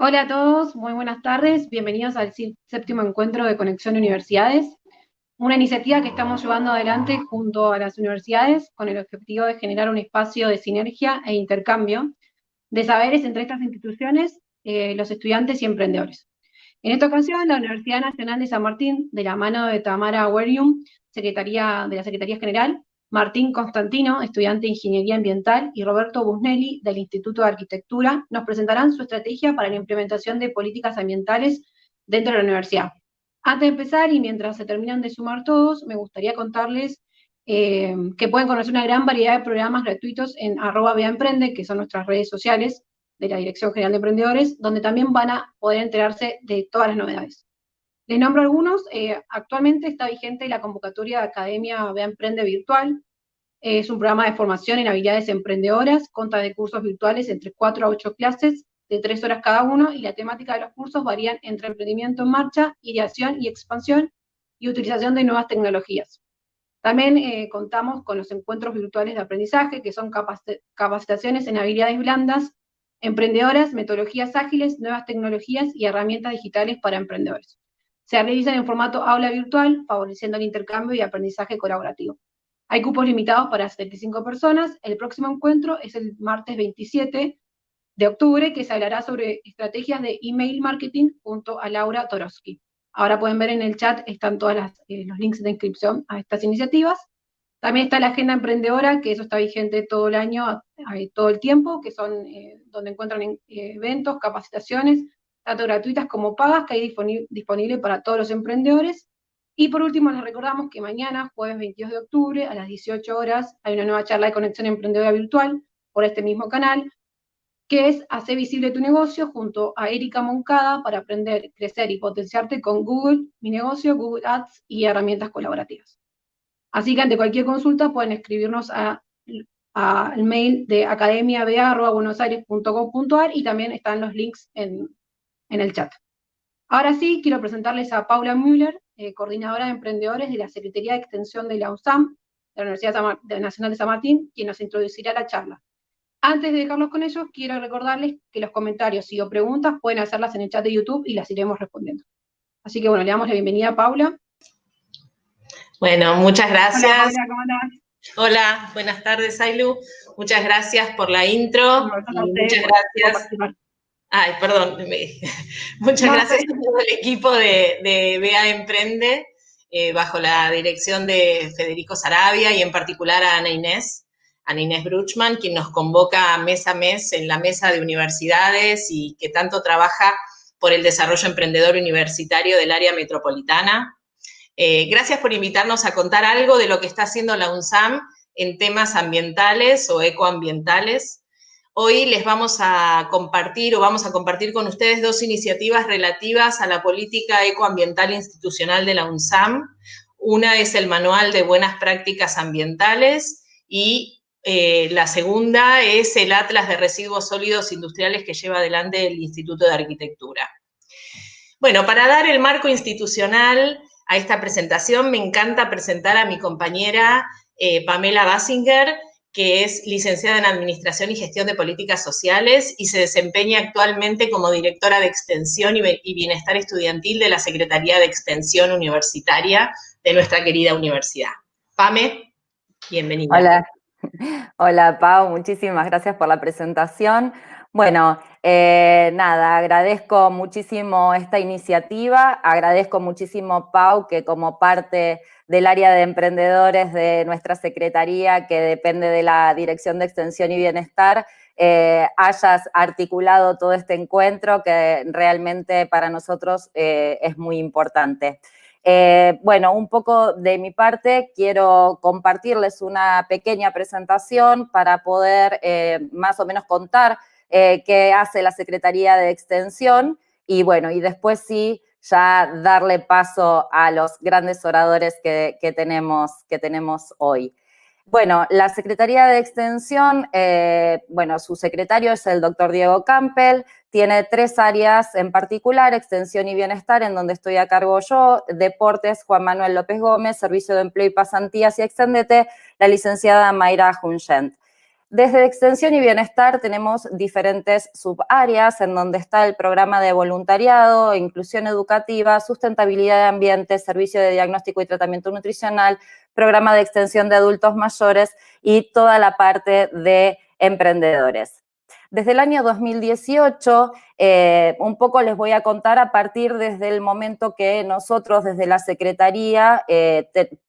Hola a todos, muy buenas tardes. Bienvenidos al séptimo encuentro de Conexión Universidades, una iniciativa que estamos llevando adelante junto a las universidades con el objetivo de generar un espacio de sinergia e intercambio de saberes entre estas instituciones, los estudiantes y emprendedores. En esta ocasión, la Universidad Nacional de San Martín, de la mano de Tamara Werium, Secretaría de la Secretaría General, Martín Constantino, estudiante de Ingeniería Ambiental, y Roberto Busnelli, del Instituto de Arquitectura, nos presentarán su estrategia para la implementación de políticas ambientales dentro de la universidad. Antes de empezar, y mientras se terminan de sumar todos, me gustaría contarles que pueden conocer una gran variedad de programas gratuitos en @beaemprende, que son nuestras redes sociales de la Dirección General de Emprendedores, donde también van a poder enterarse de todas las novedades. Les nombro algunos. Actualmente está vigente la convocatoria de Academia Bea Emprende Virtual. Es un programa de formación en habilidades emprendedoras, consta de cursos virtuales entre 4 a 8 clases, de 3 horas cada uno, y la temática de los cursos varían entre emprendimiento en marcha, ideación y expansión, y utilización de nuevas tecnologías. También contamos con los encuentros virtuales de aprendizaje, que son capacitaciones en habilidades blandas, emprendedoras, metodologías ágiles, nuevas tecnologías y herramientas digitales para emprendedores. Se realizan en formato aula virtual, favoreciendo el intercambio y aprendizaje colaborativo. Hay cupos limitados para 75 personas. El próximo encuentro es el martes 27 de octubre, que se hablará sobre estrategias de email marketing junto a Laura Torowski. Ahora pueden ver en el chat, están todos los links de inscripción a estas iniciativas. También está la agenda emprendedora, que eso está vigente todo el año, todo el tiempo, que son donde encuentran eventos, capacitaciones, tanto gratuitas como pagas, que hay disponible para todos los emprendedores. Y por último, les recordamos que mañana, jueves 22 de octubre, a las 18 horas, hay una nueva charla de conexión emprendedora virtual por este mismo canal, que es Hacer visible tu negocio, junto a Erika Moncada, para aprender, crecer y potenciarte con Google Mi Negocio, Google Ads y herramientas colaborativas. Así que ante cualquier consulta pueden escribirnos al mail de academiaba@buenosaires.gov.ar, y también están los links en el chat. Ahora sí, quiero presentarles a Paula Müller, coordinadora de emprendedores de la Secretaría de Extensión de la USAM, de la Universidad Nacional de San Martín, quien nos introducirá la charla. Antes de dejarlos con ellos, quiero recordarles que los comentarios o preguntas pueden hacerlas en el chat de YouTube y las iremos respondiendo. Así que bueno, le damos la bienvenida a Paula. Bueno, muchas Hola gracias. Paula, ¿cómo andás? Hola, buenas tardes, Ailu. Muchas gracias por la intro. No, gracias a Y ustedes muchas por gracias. participar. Ay, perdón. Muchas No gracias sé. a todo el equipo de Bea Emprende, bajo la dirección de Federico Sarabia y en particular a Ana Inés Bruchman, quien nos convoca mes a mes en la mesa de universidades y que tanto trabaja por el desarrollo emprendedor universitario del área metropolitana. Gracias por invitarnos a contar algo de lo que está haciendo la UNSAM en temas ambientales o ecoambientales. Hoy les vamos a compartir con ustedes dos iniciativas relativas a la política ecoambiental institucional de la UNSAM. Una es el Manual de Buenas Prácticas Ambientales y la segunda es el Atlas de Residuos Sólidos Industriales que lleva adelante el Instituto de Arquitectura. Bueno, para dar el marco institucional a esta presentación, me encanta presentar a mi compañera Pamela Basinger, que es licenciada en Administración y Gestión de Políticas Sociales y se desempeña actualmente como directora de Extensión y Bienestar Estudiantil de la Secretaría de Extensión Universitaria de nuestra querida universidad. Pame, bienvenida. Hola, hola Pau, muchísimas gracias por la presentación. Bueno, nada, agradezco muchísimo esta iniciativa, agradezco muchísimo, Pau, que como parte del área de emprendedores de nuestra secretaría, que depende de la Dirección de Extensión y Bienestar, hayas articulado todo este encuentro que realmente para nosotros es muy importante. Bueno, un poco de mi parte, quiero compartirles una pequeña presentación para poder más o menos contar qué hace la Secretaría de Extensión y bueno, y después sí, ya darle paso a los grandes oradores que tenemos hoy. Bueno, la Secretaría de Extensión, bueno, su secretario es el doctor Diego Campbell, tiene 3 áreas en particular: Extensión y Bienestar, en donde estoy a cargo yo; Deportes, Juan Manuel López Gómez; Servicio de Empleo y Pasantías y Extendete, la licenciada Mayra Junchent. Desde Extensión y Bienestar tenemos diferentes subáreas en donde está el programa de voluntariado, inclusión educativa, sustentabilidad de ambiente, servicio de diagnóstico y tratamiento nutricional, programa de extensión de adultos mayores y toda la parte de emprendedores. Desde el año 2018, un poco les voy a contar a partir desde el momento que nosotros desde la Secretaría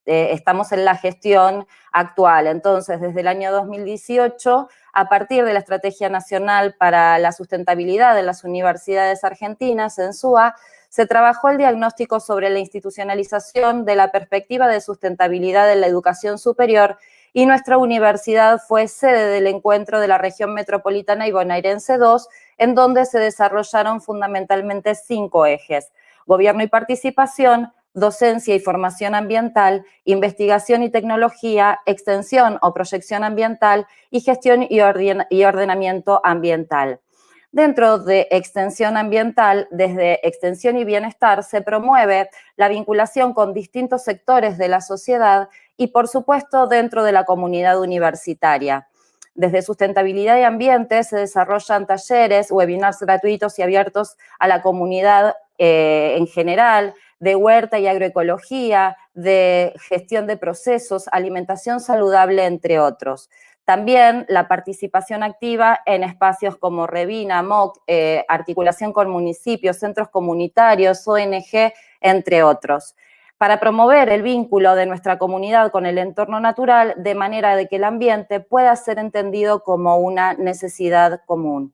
estamos en la gestión actual. Entonces, desde el año 2018, a partir de la Estrategia Nacional para la Sustentabilidad de las Universidades Argentinas, ENSUA, se trabajó el diagnóstico sobre la institucionalización de la perspectiva de sustentabilidad en la educación superior y nuestra universidad fue sede del encuentro de la región metropolitana y bonaerense 2, en donde se desarrollaron fundamentalmente 5 ejes: gobierno y participación, docencia y formación ambiental, investigación y tecnología, extensión o proyección ambiental y gestión y ordenamiento ambiental. Dentro de extensión ambiental, desde Extensión y Bienestar, se promueve la vinculación con distintos sectores de la sociedad y, por supuesto, dentro de la comunidad universitaria. Desde Sustentabilidad y Ambiente se desarrollan talleres, webinars gratuitos y abiertos a la comunidad en general, de huerta y agroecología, de gestión de procesos, alimentación saludable, entre otros. También la participación activa en espacios como Revina, MOC, articulación con municipios, centros comunitarios, ONG, entre otros, para promover el vínculo de nuestra comunidad con el entorno natural de manera de que el ambiente pueda ser entendido como una necesidad común.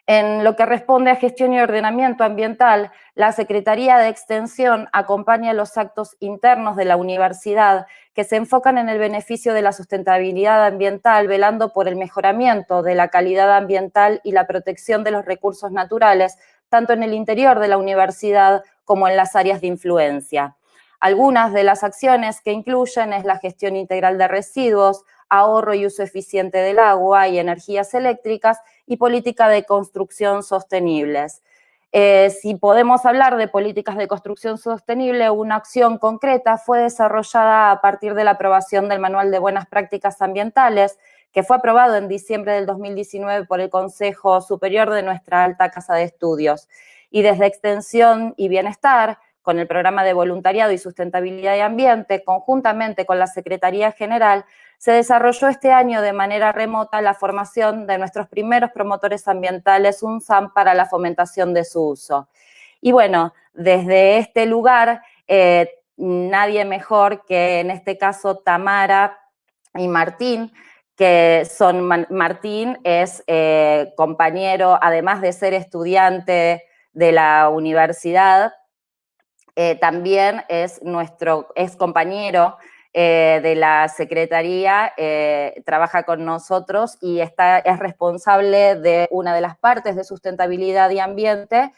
En lo que responde a gestión y ordenamiento ambiental, la Secretaría de Extensión acompaña los actos internos de la universidad que se enfocan en el beneficio de la sustentabilidad ambiental, velando por el mejoramiento de la calidad ambiental y la protección de los recursos naturales, tanto en el interior de la universidad como en las áreas de influencia. Algunas de las acciones que incluyen es la gestión integral de residuos, ahorro y uso eficiente del agua y energías eléctricas y política de construcción sostenibles. Si podemos hablar de políticas de construcción sostenible, una acción concreta fue desarrollada a partir de la aprobación del Manual de Buenas Prácticas Ambientales, que fue aprobado en diciembre del 2019 por el Consejo Superior de nuestra alta casa de estudios. Y desde Extensión y Bienestar, con el programa de voluntariado y sustentabilidad y ambiente, conjuntamente con la Secretaría General, se desarrolló este año de manera remota la formación de nuestros primeros promotores ambientales, un SAM para la fomentación de su uso. Y bueno, desde este lugar, nadie mejor que en este caso Tamara y Martín, que son, Martín es compañero, además de ser estudiante de la universidad, también es compañero de la Secretaría, trabaja con nosotros y es responsable de una de las partes de sustentabilidad y ambiente,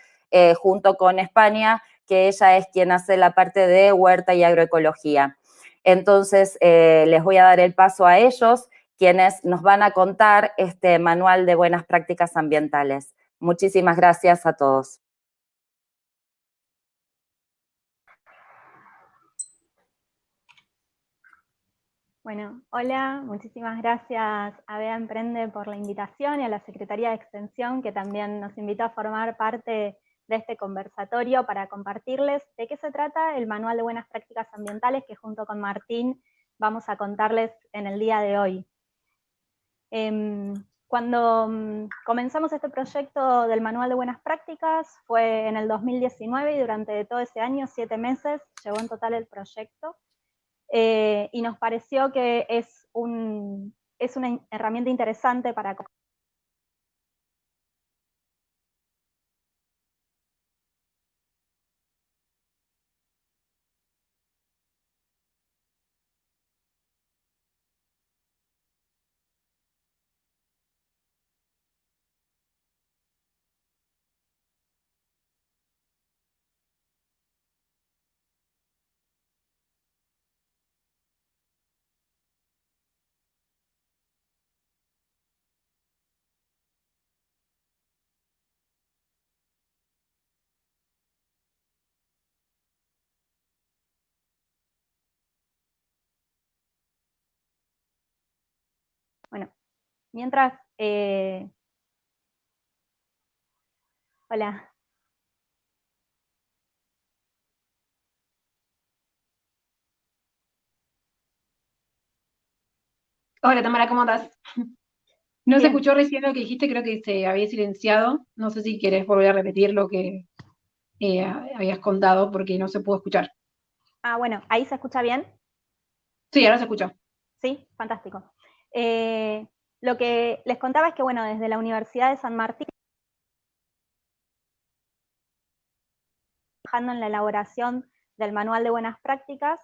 junto con España, que ella es quien hace la parte de huerta y agroecología. Entonces, les voy a dar el paso a ellos, quienes nos van a contar este manual de buenas prácticas ambientales. Muchísimas gracias a todos. Bueno, hola, muchísimas gracias a BEA Emprende por la invitación y a la Secretaría de Extensión, que también nos invitó a formar parte de este conversatorio para compartirles de qué se trata el Manual de Buenas Prácticas Ambientales que junto con Martín vamos a contarles en el día de hoy. Cuando comenzamos este proyecto del Manual de Buenas Prácticas fue en el 2019 y durante todo ese año, 7 meses, llevó en total el proyecto. Y nos pareció que es una herramienta interesante para... Bueno, Mientras, hola. Hola Tamara, ¿cómo estás? No se Bien. escuchó recién lo que dijiste, creo que se había silenciado. No sé si querés volver a repetir lo que habías contado porque no se pudo escuchar. Ah, bueno, ¿ahí se escucha bien? Sí, ahora se escuchó. Sí, fantástico. Eh, lo que les contaba es que, bueno, desde la Universidad de San Martín, trabajando en la elaboración del Manual de Buenas Prácticas,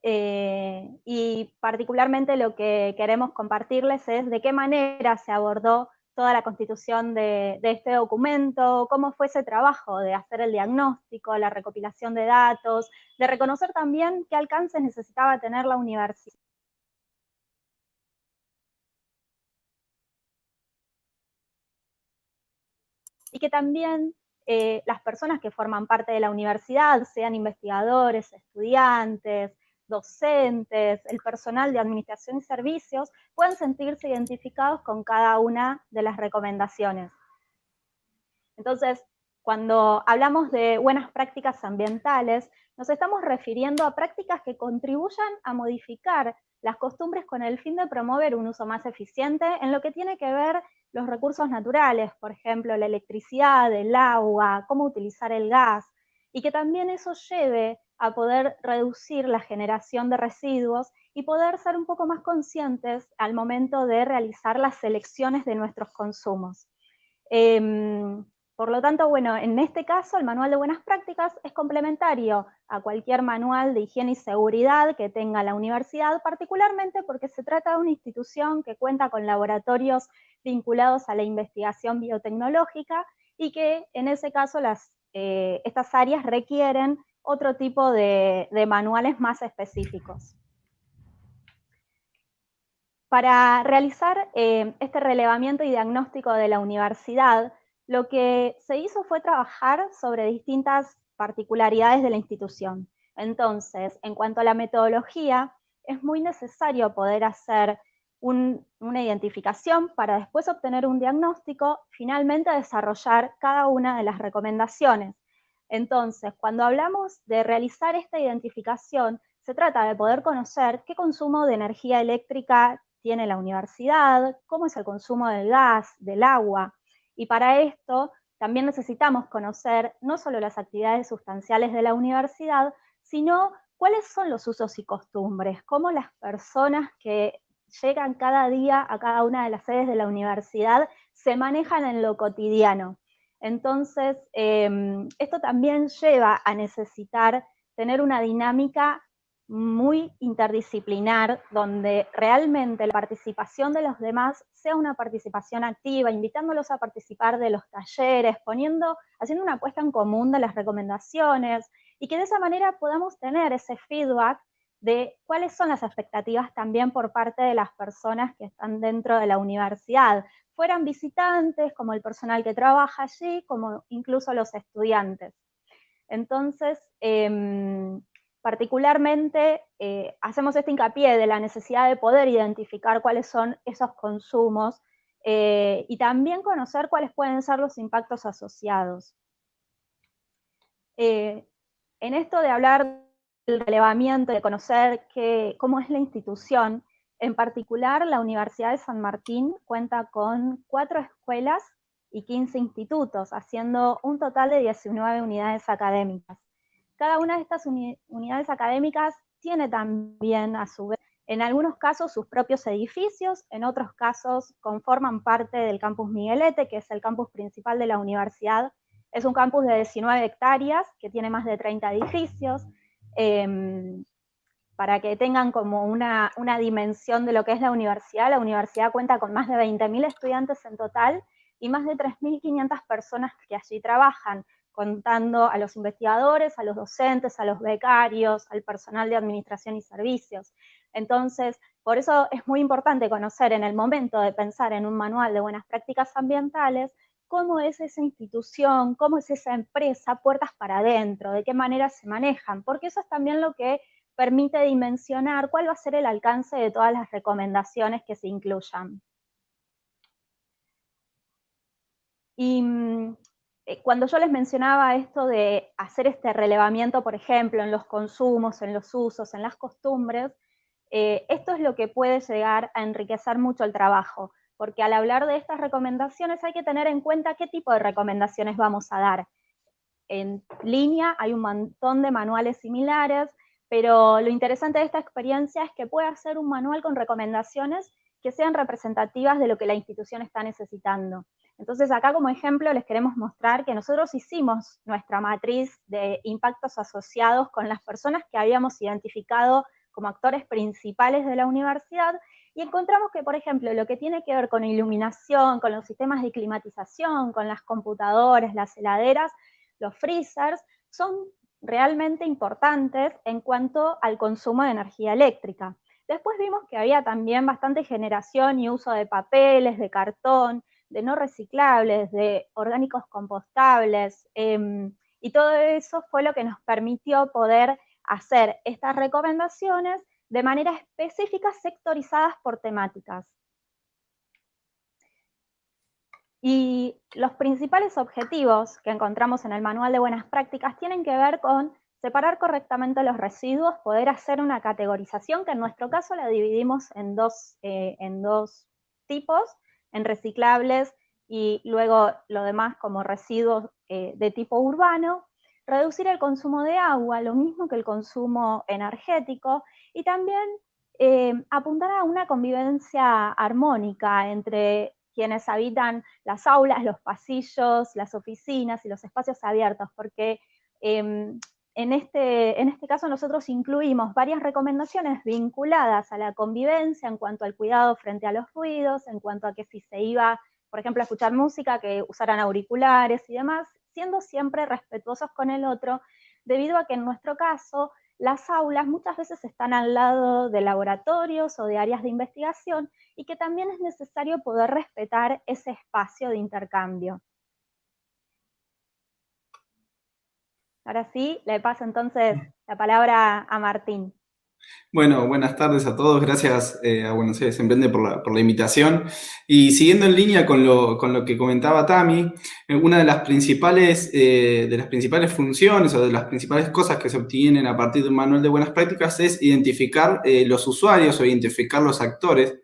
y particularmente lo que queremos compartirles es de qué manera se abordó toda la constitución de este documento, cómo fue ese trabajo de hacer el diagnóstico, la recopilación de datos, de reconocer también qué alcances necesitaba tener la universidad. Y que también las personas que forman parte de la universidad, sean investigadores, estudiantes, docentes, el personal de administración y servicios, puedan sentirse identificados con cada una de las recomendaciones. Entonces, cuando hablamos de buenas prácticas ambientales, nos estamos refiriendo a prácticas que contribuyan a modificar las costumbres con el fin de promover un uso más eficiente en lo que tiene que ver los recursos naturales, por ejemplo, la electricidad, el agua, cómo utilizar el gas, y que también eso lleve a poder reducir la generación de residuos y poder ser un poco más conscientes al momento de realizar las selecciones de nuestros consumos. Por lo tanto, bueno, en este caso el manual de buenas prácticas es complementario a cualquier manual de higiene y seguridad que tenga la universidad, particularmente porque se trata de una institución que cuenta con laboratorios vinculados a la investigación biotecnológica y que en ese caso estas áreas requieren otro tipo de manuales más específicos. Para realizar este relevamiento y diagnóstico de la universidad, lo que se hizo fue trabajar sobre distintas particularidades de la institución. Entonces, en cuanto a la metodología, es muy necesario poder hacer una identificación para después obtener un diagnóstico, finalmente desarrollar cada una de las recomendaciones. Entonces, cuando hablamos de realizar esta identificación, se trata de poder conocer qué consumo de energía eléctrica tiene la universidad, cómo es el consumo del gas, del agua. Y para esto también necesitamos conocer no solo las actividades sustanciales de la universidad, sino cuáles son los usos y costumbres, cómo las personas que llegan cada día a cada una de las sedes de la universidad se manejan en lo cotidiano. Entonces, esto también lleva a necesitar tener una dinámica muy interdisciplinar, donde realmente la participación de los demás sea una participación activa, invitándolos a participar de los talleres, haciendo una puesta en común de las recomendaciones, y que de esa manera podamos tener ese feedback de cuáles son las expectativas también por parte de las personas que están dentro de la universidad, fueran visitantes, como el personal que trabaja allí, como incluso los estudiantes. Entonces, particularmente hacemos este hincapié de la necesidad de poder identificar cuáles son esos consumos y también conocer cuáles pueden ser los impactos asociados. En esto de hablar del relevamiento, de conocer cómo es la institución, en particular la Universidad de San Martín cuenta con 4 escuelas y 15 institutos, haciendo un total de 19 unidades académicas. Cada una de estas unidades académicas tiene también, a su vez, en algunos casos sus propios edificios, en otros casos conforman parte del campus Miguelete, que es el campus principal de la universidad. Es un campus de 19 hectáreas que tiene más de 30 edificios, para que tengan como una dimensión de lo que es la universidad cuenta con más de 20.000 estudiantes en total y más de 3.500 personas que allí trabajan, contando a los investigadores, a los docentes, a los becarios, al personal de administración y servicios. Entonces, por eso es muy importante conocer en el momento de pensar en un manual de buenas prácticas ambientales, cómo es esa institución, cómo es esa empresa, puertas para adentro, de qué manera se manejan, porque eso es también lo que permite dimensionar cuál va a ser el alcance de todas las recomendaciones que se incluyan. Y cuando yo les mencionaba esto de hacer este relevamiento, por ejemplo, en los consumos, en los usos, en las costumbres, esto es lo que puede llegar a enriquecer mucho el trabajo, porque al hablar de estas recomendaciones hay que tener en cuenta qué tipo de recomendaciones vamos a dar. En línea hay un montón de manuales similares, pero lo interesante de esta experiencia es que puede ser un manual con recomendaciones que sean representativas de lo que la institución está necesitando. Entonces acá como ejemplo les queremos mostrar que nosotros hicimos nuestra matriz de impactos asociados con las personas que habíamos identificado como actores principales de la universidad, y encontramos que, por ejemplo, lo que tiene que ver con iluminación, con los sistemas de climatización, con las computadoras, las heladeras, los freezers, son realmente importantes en cuanto al consumo de energía eléctrica. Después vimos que había también bastante generación y uso de papeles, de cartón, de no reciclables, de orgánicos compostables, y todo eso fue lo que nos permitió poder hacer estas recomendaciones de manera específica, sectorizadas por temáticas. Y los principales objetivos que encontramos en el Manual de Buenas Prácticas tienen que ver con separar correctamente los residuos, poder hacer una categorización, que en nuestro caso la dividimos en dos tipos, en reciclables y luego lo demás como residuos de tipo urbano, reducir el consumo de agua, lo mismo que el consumo energético, y también apuntar a una convivencia armónica entre quienes habitan las aulas, los pasillos, las oficinas y los espacios abiertos, porque en este caso nosotros incluimos varias recomendaciones vinculadas a la convivencia en cuanto al cuidado frente a los ruidos, en cuanto a que si se iba, por ejemplo, a escuchar música, que usaran auriculares y demás, siendo siempre respetuosos con el otro, debido a que en nuestro caso las aulas muchas veces están al lado de laboratorios o de áreas de investigación, y que también es necesario poder respetar ese espacio de intercambio. Ahora sí, le paso entonces la palabra a Martín. Bueno, buenas tardes a todos. Gracias a Buenos Aires Emprende por la invitación. Y siguiendo en línea con lo que comentaba Tami, una de las principales funciones o de las principales cosas que se obtienen a partir de un manual de buenas prácticas es identificar los usuarios o identificar los actores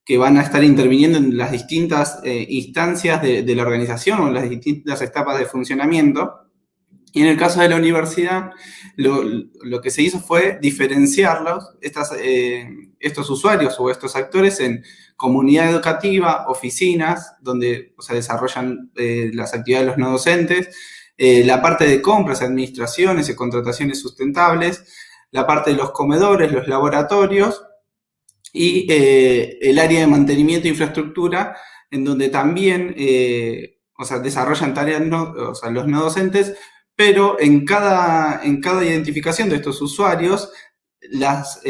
que van a estar interviniendo en las distintas instancias de la organización o en las distintas etapas de funcionamiento. Y en el caso de la universidad, lo que se hizo fue diferenciarlos, estos usuarios o estos actores, en comunidad educativa, oficinas, donde se desarrollan las actividades de los no docentes, la parte de compras, administraciones y contrataciones sustentables, la parte de los comedores, los laboratorios y el área de mantenimiento e infraestructura, en donde también desarrollan tareas los no docentes, pero en cada identificación de estos usuarios, las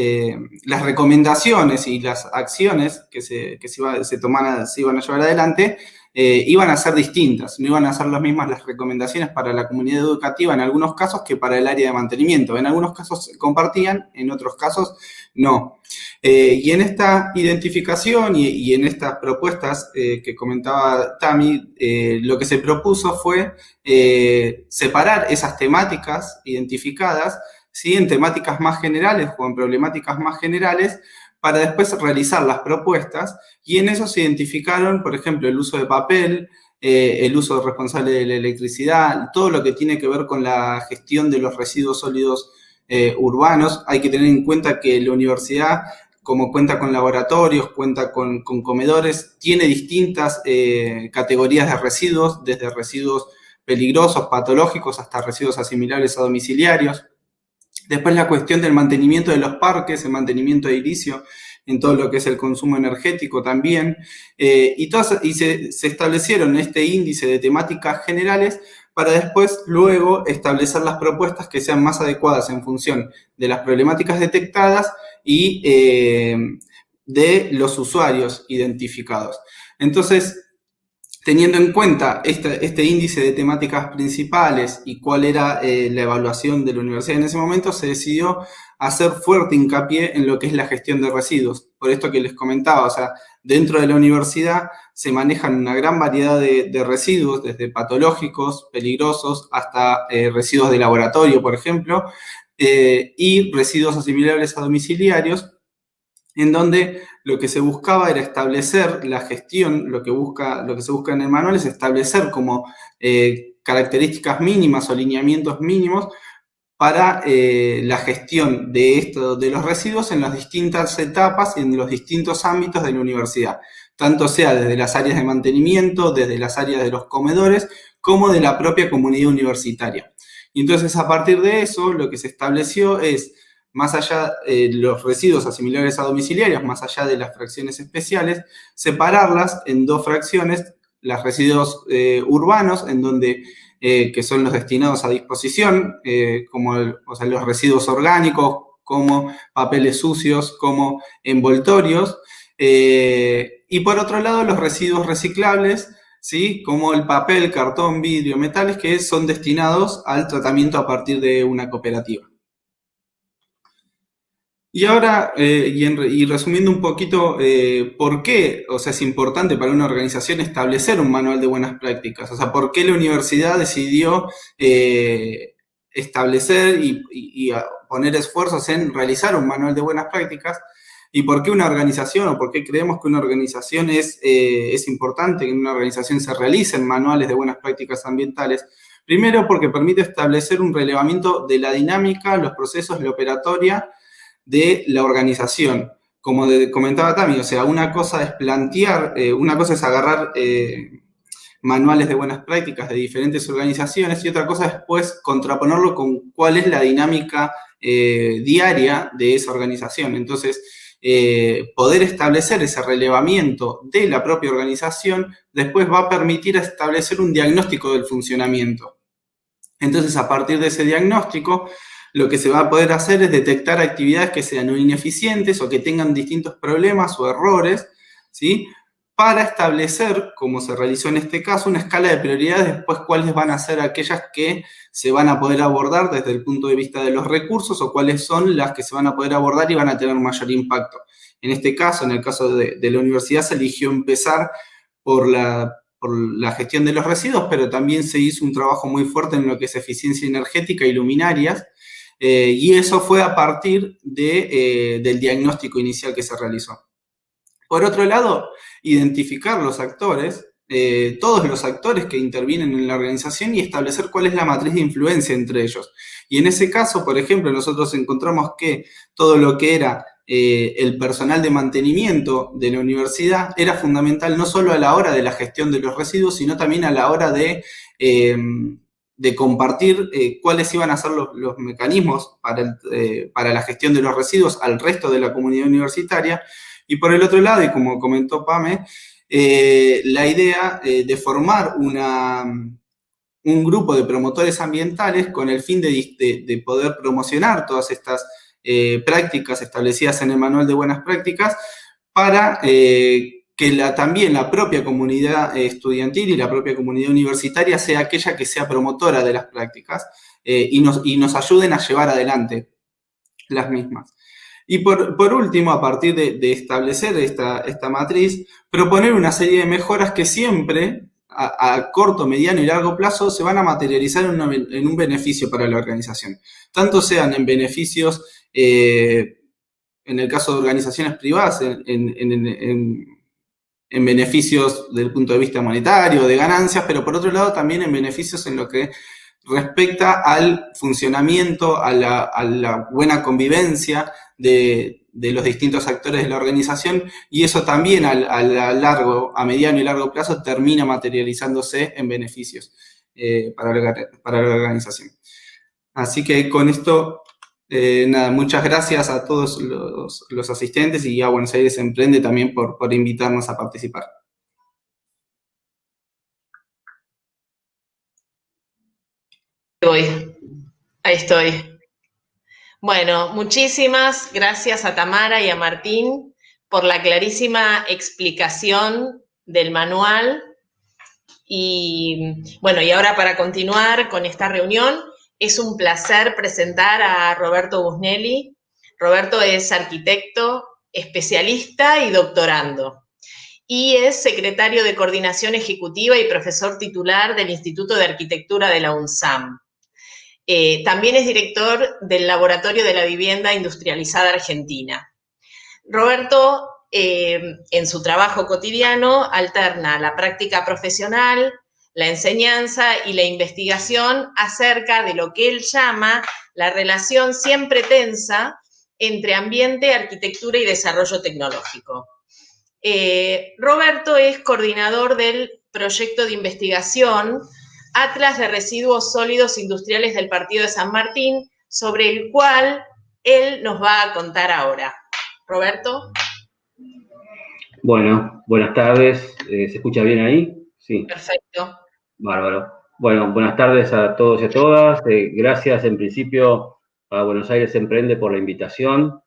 recomendaciones y las acciones que se iban a llevar adelante iban a ser distintas, no iban a ser las mismas las recomendaciones para la comunidad educativa en algunos casos que para el área de mantenimiento. En algunos casos se compartían, en otros casos no. Y en esta identificación y en estas propuestas que comentaba Tami, lo que se propuso fue separar esas temáticas identificadas, ¿sí?, en temáticas más generales o en problemáticas más generales, para después realizar las propuestas, y en eso se identificaron, por ejemplo, el uso de papel, el uso responsable de la electricidad, todo lo que tiene que ver con la gestión de los residuos sólidos urbanos. Hay que tener en cuenta que la universidad, como cuenta con laboratorios, cuenta con comedores, tiene distintas categorías de residuos, desde residuos peligrosos, patológicos, hasta residuos asimilables a domiciliarios. Después la cuestión del mantenimiento de los parques, el mantenimiento edilicio, en todo lo que es el consumo energético también, y se establecieron este índice de temáticas generales para después luego establecer las propuestas que sean más adecuadas en función de las problemáticas detectadas y de los usuarios identificados. Entonces, teniendo en cuenta este índice de temáticas principales y cuál era la evaluación de la universidad en ese momento, se decidió hacer fuerte hincapié en lo que es la gestión de residuos. Por esto que les comentaba, o sea, dentro de la universidad se manejan una gran variedad de residuos, desde patológicos, peligrosos, hasta residuos de laboratorio, por ejemplo, y residuos asimilables a domiciliarios, en donde lo que se buscaba era establecer la gestión, lo que se busca en el manual es establecer como características mínimas o lineamientos mínimos para la gestión de los residuos en las distintas etapas y en los distintos ámbitos de la universidad, tanto sea desde las áreas de mantenimiento, desde las áreas de los comedores, como de la propia comunidad universitaria. Y entonces, a partir de eso, lo que se estableció es, más allá de los residuos asimilables a domiciliarios, más allá de las fracciones especiales, separarlas en dos fracciones: los residuos urbanos, en donde que son los destinados a disposición, como los residuos orgánicos, como papeles sucios, como envoltorios, y por otro lado los residuos reciclables, ¿sí? Como el papel, cartón, vidrio, metales, que son destinados al tratamiento a partir de una cooperativa. Y ahora, y resumiendo un poquito, ¿por qué, o sea, es importante para una organización establecer un manual de buenas prácticas? O sea, ¿por qué la universidad decidió establecer y poner esfuerzos en realizar un manual de buenas prácticas? ¿Y por qué una organización, o por qué creemos que una organización es importante que en una organización se realicen manuales de buenas prácticas ambientales? Primero, porque permite establecer un relevamiento de la dinámica, los procesos, la operatoria de la organización. Como comentaba Tami, o sea, una cosa es plantear, una cosa es agarrar manuales de buenas prácticas de diferentes organizaciones y otra cosa es después contraponerlo con cuál es la dinámica diaria de esa organización. Entonces, poder establecer ese relevamiento de la propia organización después va a permitir establecer un diagnóstico del funcionamiento. Entonces, a partir de ese diagnóstico, lo que se va a poder hacer es detectar actividades que sean ineficientes o que tengan distintos problemas o errores, ¿sí? Para establecer, como se realizó en este caso, una escala de prioridades, después cuáles van a ser aquellas que se van a poder abordar desde el punto de vista de los recursos o cuáles son las que se van a poder abordar y van a tener mayor impacto. En este caso, en el caso de la universidad, se eligió empezar por la gestión de los residuos, pero también se hizo un trabajo muy fuerte en lo que es eficiencia energética y luminarias, y eso fue a partir del diagnóstico inicial que se realizó. Por otro lado, identificar los actores, todos los actores que intervienen en la organización y establecer cuál es la matriz de influencia entre ellos. Y en ese caso, por ejemplo, nosotros encontramos que todo lo que era el personal de mantenimiento de la universidad era fundamental no solo a la hora de la gestión de los residuos, sino también a la hora de compartir cuáles iban a ser los mecanismos para la gestión de los residuos al resto de la comunidad universitaria. Y por el otro lado, y como comentó Pame, la idea de formar un grupo de promotores ambientales con el fin de poder promocionar todas estas prácticas establecidas en el Manual de Buenas Prácticas para que también la propia comunidad estudiantil y la propia comunidad universitaria sea aquella que sea promotora de las prácticas y nos ayuden a llevar adelante las mismas. Y por último, a partir de establecer esta matriz, proponer una serie de mejoras que siempre, a corto, mediano y largo plazo, se van a materializar en un beneficio para la organización. Tanto sean en beneficios, en el caso de organizaciones privadas, en beneficios desde el punto de vista monetario, de ganancias, pero por otro lado también en beneficios en lo que respecta al funcionamiento, a la buena convivencia de los distintos actores de la organización, y eso también a mediano y largo plazo termina materializándose en beneficios para la organización. Así que con esto, nada, muchas gracias a todos los asistentes y a Buenos Aires Emprende también por invitarnos a participar. Ahí estoy. Bueno, muchísimas gracias a Tamara y a Martín por la clarísima explicación del manual. Y bueno, y ahora para continuar con esta reunión, es un placer presentar a Roberto Busnelli, Roberto es arquitecto, especialista y doctorando. Y es secretario de Coordinación Ejecutiva y profesor titular del Instituto de Arquitectura de la UNSAM. También es director del Laboratorio de la Vivienda Industrializada Argentina. Roberto, en su trabajo cotidiano, alterna la práctica profesional, la enseñanza y la investigación acerca de lo que él llama la relación siempre tensa entre ambiente, arquitectura y desarrollo tecnológico. Roberto es coordinador del proyecto de investigación Atlas de Residuos Sólidos Industriales del Partido de San Martín, sobre el cual él nos va a contar ahora. Roberto. Bueno, buenas tardes. ¿Se escucha bien ahí? Sí. Perfecto. Bárbaro. Bueno, buenas tardes a todos y a todas. Gracias en principio a Buenos Aires Emprende por la invitación,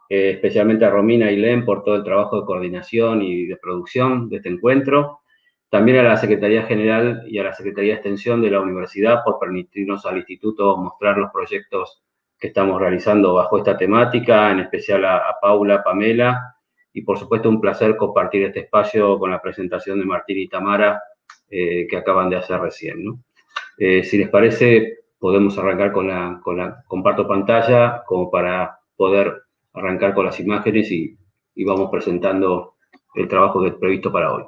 especialmente a Romina y Len por todo el trabajo de coordinación y de producción de este encuentro. También a la Secretaría General y a la Secretaría de Extensión de la Universidad por permitirnos al Instituto mostrar los proyectos que estamos realizando bajo esta temática, en especial a Paula, Pamela, y por supuesto un placer compartir este espacio con la presentación de Martín y Tamara que acaban de hacer recién, ¿no? Si les parece, podemos arrancar comparto pantalla como para poder arrancar con las imágenes y vamos presentando el trabajo que es previsto para hoy.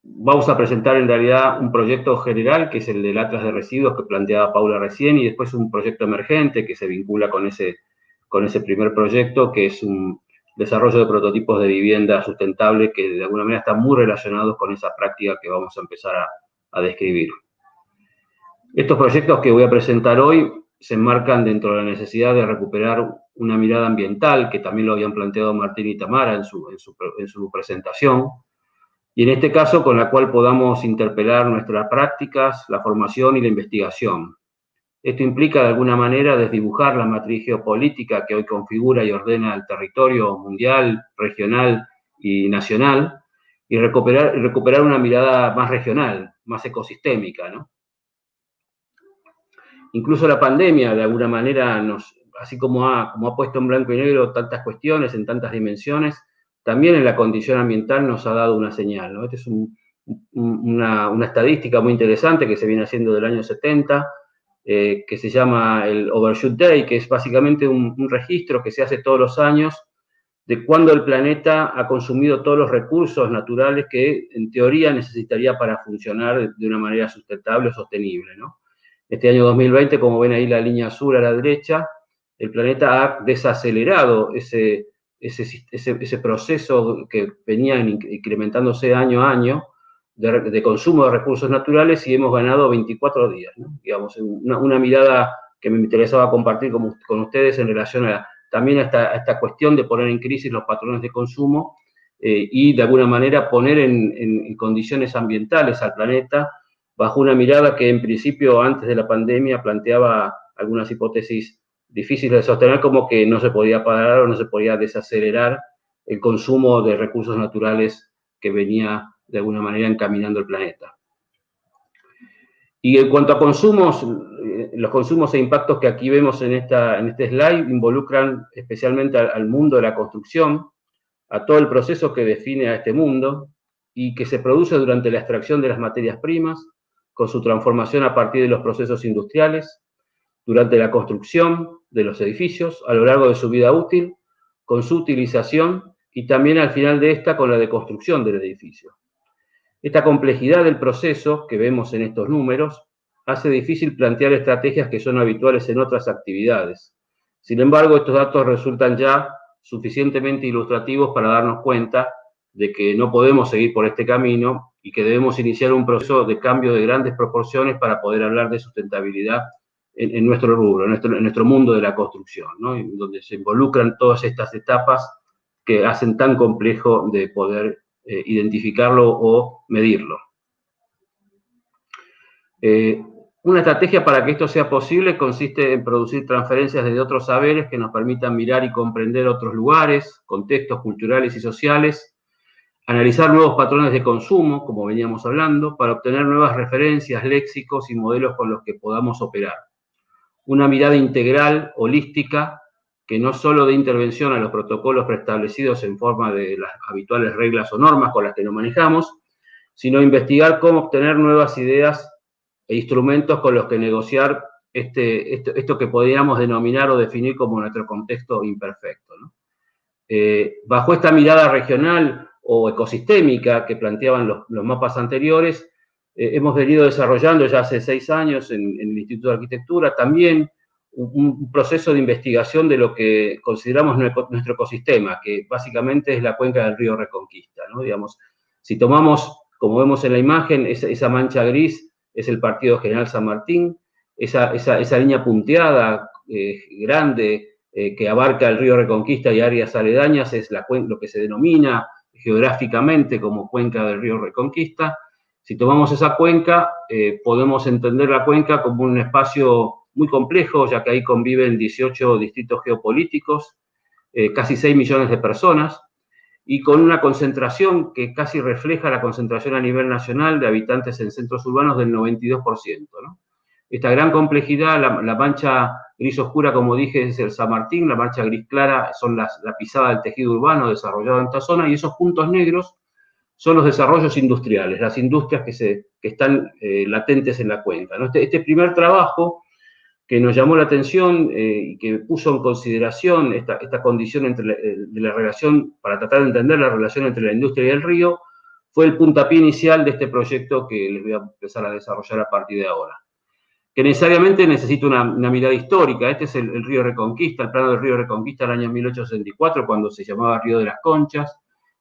Vamos a presentar en realidad un proyecto general, que es el del Atlas de Residuos que planteaba Paula recién, y después un proyecto emergente que se vincula con ese primer proyecto, que es un desarrollo de prototipos de vivienda sustentable que de alguna manera están muy relacionados con esa práctica que vamos a empezar a describir. Estos proyectos que voy a presentar hoy se enmarcan dentro de la necesidad de recuperar una mirada ambiental, que también lo habían planteado Martín y Tamara en su presentación, y en este caso con la cual podamos interpelar nuestras prácticas, la formación y la investigación. Esto implica de alguna manera desdibujar la matriz geopolítica que hoy configura y ordena el territorio mundial, regional y nacional, y recuperar una mirada más regional, más ecosistémica, ¿no? Incluso la pandemia, de alguna manera, así como ha puesto en blanco y negro tantas cuestiones en tantas dimensiones, también en la condición ambiental nos ha dado una señal, ¿no? Esta es una estadística muy interesante que se viene haciendo del año 70, que se llama el Overshoot Day, que es básicamente un registro que se hace todos los años de cuándo el planeta ha consumido todos los recursos naturales que en teoría necesitaría para funcionar de una manera sustentable o sostenible, ¿no? Este año 2020, como ven ahí la línea azul a la derecha, el planeta ha desacelerado ese proceso que venía incrementándose año a año de consumo de recursos naturales, y hemos ganado 24 días, ¿no? Digamos, una mirada que me interesaba compartir con ustedes en relación también a esta cuestión de poner en crisis los patrones de consumo y de alguna manera poner en condiciones ambientales al planeta bajo una mirada que en principio antes de la pandemia planteaba algunas hipótesis difíciles de sostener, como que no se podía parar o no se podía desacelerar el consumo de recursos naturales que venía de alguna manera encaminando el planeta. Y en cuanto a consumos, los consumos e impactos que aquí vemos en este slide involucran especialmente al mundo de la construcción, a todo el proceso que define a este mundo y que se produce durante la extracción de las materias primas, con su transformación a partir de los procesos industriales, durante la construcción de los edificios, a lo largo de su vida útil, con su utilización y también al final de esta con la deconstrucción del edificio. Esta complejidad del proceso que vemos en estos números hace difícil plantear estrategias que son habituales en otras actividades. Sin embargo, estos datos resultan ya suficientemente ilustrativos para darnos cuenta de que no podemos seguir por este camino y que debemos iniciar un proceso de cambio de grandes proporciones para poder hablar de sustentabilidad en nuestro rubro, en nuestro mundo de la construcción, ¿no? Donde se involucran todas estas etapas que hacen tan complejo de poder identificarlo o medirlo. Una estrategia para que esto sea posible consiste en producir transferencias de otros saberes que nos permitan mirar y comprender otros lugares, contextos culturales y sociales, analizar nuevos patrones de consumo, como veníamos hablando, para obtener nuevas referencias, léxicos y modelos con los que podamos operar. una mirada integral, holística, que no solo dé intervención a los protocolos preestablecidos en forma de las habituales reglas o normas con las que nos manejamos, sino investigar cómo obtener nuevas ideas e instrumentos con los que negociar esto que podríamos denominar o definir como nuestro contexto imperfecto, ¿no? Bajo esta mirada regional o ecosistémica que planteaban los mapas anteriores, hemos venido desarrollando ya hace 6 años en el Instituto de Arquitectura también un proceso de investigación de lo que consideramos nuestro ecosistema, que básicamente es la cuenca del río Reconquista, ¿no? Digamos, si tomamos, como vemos en la imagen, esa mancha gris es el Partido General San Martín, esa línea punteada, grande, que abarca el río Reconquista y áreas aledañas, es lo que se denomina geográficamente como cuenca del río Reconquista. Si tomamos esa cuenca, podemos entender la cuenca como un espacio muy complejo, ya que ahí conviven 18 distritos geopolíticos, casi 6 millones de personas, y con una concentración que casi refleja la concentración a nivel nacional de habitantes en centros urbanos del 92%, ¿no? Esta gran complejidad, la mancha gris oscura, como dije, es el San Martín, la mancha gris clara son la pisada del tejido urbano desarrollado en esta zona, y esos puntos negros son los desarrollos industriales, las industrias que están latentes en la cuenca, ¿no? Este primer trabajo que nos llamó la atención y que puso en consideración esta condición de la relación, para tratar de entender la relación entre la industria y el río, fue el puntapié inicial de este proyecto que les voy a empezar a desarrollar a partir de ahora. Que necesariamente necesita una mirada histórica. Este es el río Reconquista, el plano del río Reconquista del año 1864, cuando se llamaba Río de las Conchas,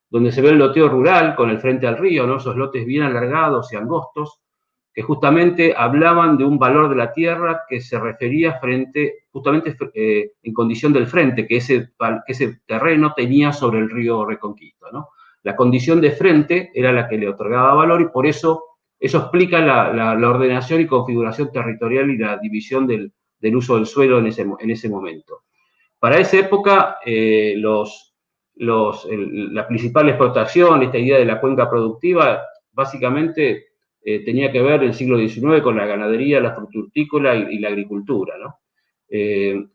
donde se ve el loteo rural con el frente al río, ¿no? Esos lotes bien alargados y angostos, que justamente hablaban de un valor de la tierra que se refería justamente en condición del frente que ese terreno tenía sobre el río Reconquista, ¿no? La condición de frente era la que le otorgaba valor, y por eso explica la ordenación y configuración territorial y la división del uso del suelo en ese momento. Para esa época, la principal explotación, esta idea de la cuenca productiva, básicamente tenía que ver en el siglo XIX con la ganadería, la frutícola y la agricultura, ¿no?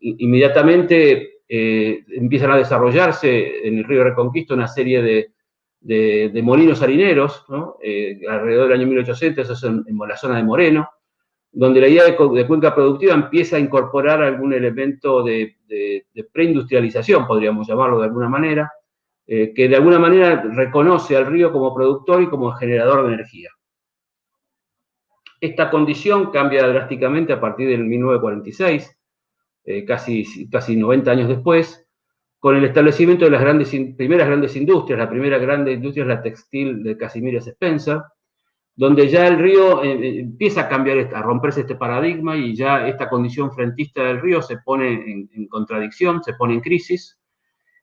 Inmediatamente empiezan a desarrollarse en el río Reconquista una serie de molinos harineros, ¿no? Alrededor del año 1800, eso es en la zona de Moreno, donde la idea de cuenca productiva empieza a incorporar algún elemento de preindustrialización, podríamos llamarlo de alguna manera, que de alguna manera reconoce al río como productor y como generador de energía. Esta condición cambia drásticamente a partir del 1946, casi 90 años después, con el establecimiento de las primeras grandes industrias. La primera grande industria es la textil de Casimires Spencer, donde ya el río empieza a cambiar, a romperse este paradigma, y ya esta condición frentista del río se pone en contradicción, se pone en crisis,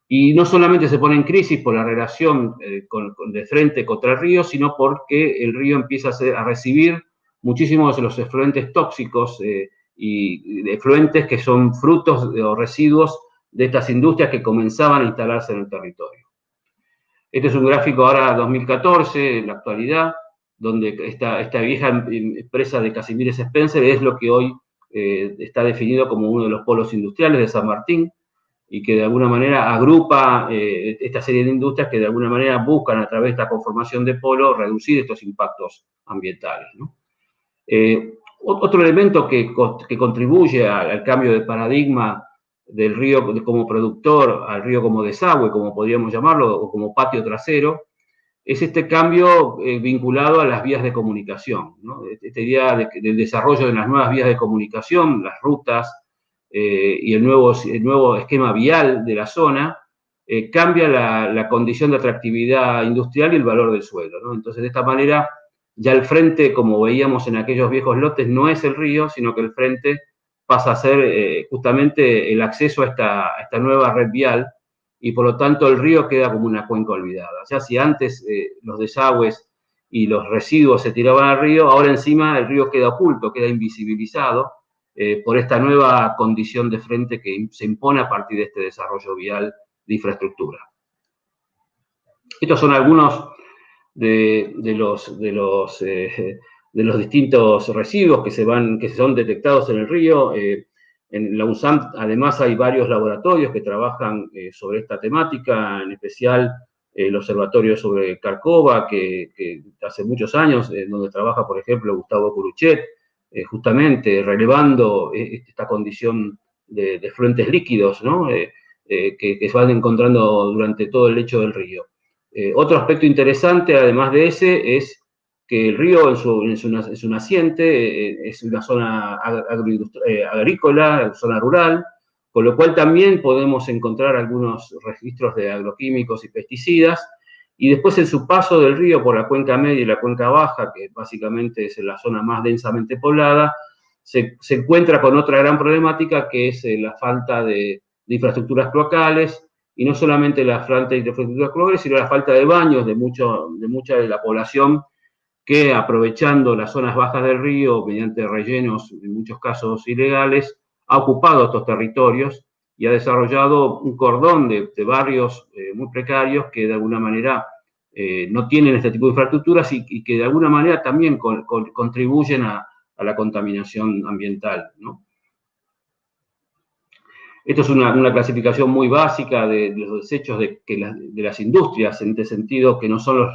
y no solamente se pone en crisis por la relación de frente contra el río, sino porque el río empieza a recibir muchísimos de los efluentes tóxicos y efluentes que son frutos o residuos de estas industrias que comenzaban a instalarse en el territorio. Este es un gráfico ahora 2014, en la actualidad, donde esta vieja empresa de Casimires Spencer es lo que hoy está definido como uno de los polos industriales de San Martín, y que de alguna manera agrupa esta serie de industrias que de alguna manera buscan a través de esta conformación de polo reducir estos impactos ambientales, ¿no? Otro elemento que contribuye al cambio de paradigma del río como productor al río como desagüe, como podríamos llamarlo, o como patio trasero, es este cambio vinculado a las vías de comunicación, ¿no? Esta idea del desarrollo de las nuevas vías de comunicación, las rutas y el nuevo esquema vial de la zona, cambia la condición de atractividad industrial y el valor del suelo, ¿no? Entonces, de esta manera, ya el frente, como veíamos en aquellos viejos lotes, no es el río, sino que el frente pasa a ser justamente el acceso a esta nueva red vial, y por lo tanto el río queda como una cuenca olvidada. O sea, si antes los desagües y los residuos se tiraban al río, ahora encima el río queda oculto, queda invisibilizado por esta nueva condición de frente que se impone a partir de este desarrollo vial de infraestructura. Estos son algunos de los distintos residuos que son detectados en el río. En la UNSAM, además, hay varios laboratorios que trabajan sobre esta temática, en especial el Observatorio sobre Carcova, que hace muchos años, donde trabaja, por ejemplo, Gustavo Curuchet, justamente relevando esta condición de fluentes líquidos, ¿no? Que se van encontrando durante todo el lecho del río. Otro aspecto interesante, además de ese, es que el río en su naciente es una zona agrícola, zona rural, con lo cual también podemos encontrar algunos registros de agroquímicos y pesticidas, y después en su paso del río por la cuenca media y la cuenca baja, que básicamente es la zona más densamente poblada, se encuentra con otra gran problemática, que es la falta de infraestructuras cloacales, y no solamente la falta de infraestructuras cloacales, sino la falta de baños de mucha de la población, que aprovechando las zonas bajas del río, mediante rellenos, en muchos casos ilegales, ha ocupado estos territorios y ha desarrollado un cordón de barrios muy precarios que de alguna manera no tienen este tipo de infraestructuras y que de alguna manera también contribuyen a la contaminación ambiental, ¿no? Esto es una clasificación muy básica de los desechos de las industrias, en este sentido, que no son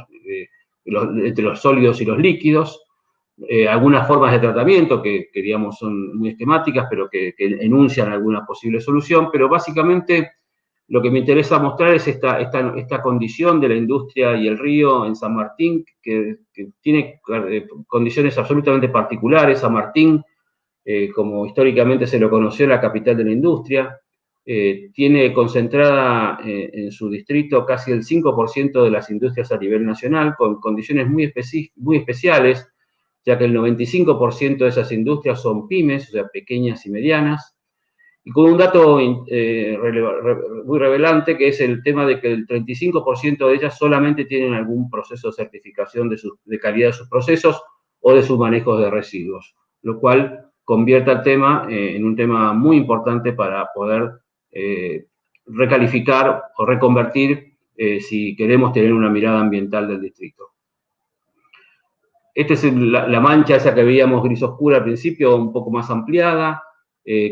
entre los sólidos y los líquidos. Algunas formas de tratamiento que digamos son muy esquemáticas, pero que enuncian alguna posible solución, pero básicamente lo que me interesa mostrar es esta condición de la industria y el río en San Martín, que tiene condiciones absolutamente particulares. San Martín, como históricamente se lo conoció, la capital de la industria, tiene concentrada en su distrito casi el 5% de las industrias a nivel nacional, con condiciones muy especiales, ya que el 95% de esas industrias son pymes, o sea, pequeñas y medianas, y con un dato muy revelante, que es el tema de que el 35% de ellas solamente tienen algún proceso de certificación de calidad de sus procesos o de sus manejos de residuos, lo cual convierte al tema en un tema muy importante para poder recalificar o reconvertir si queremos tener una mirada ambiental del distrito. Esta es la mancha esa que veíamos gris oscura al principio, un poco más ampliada,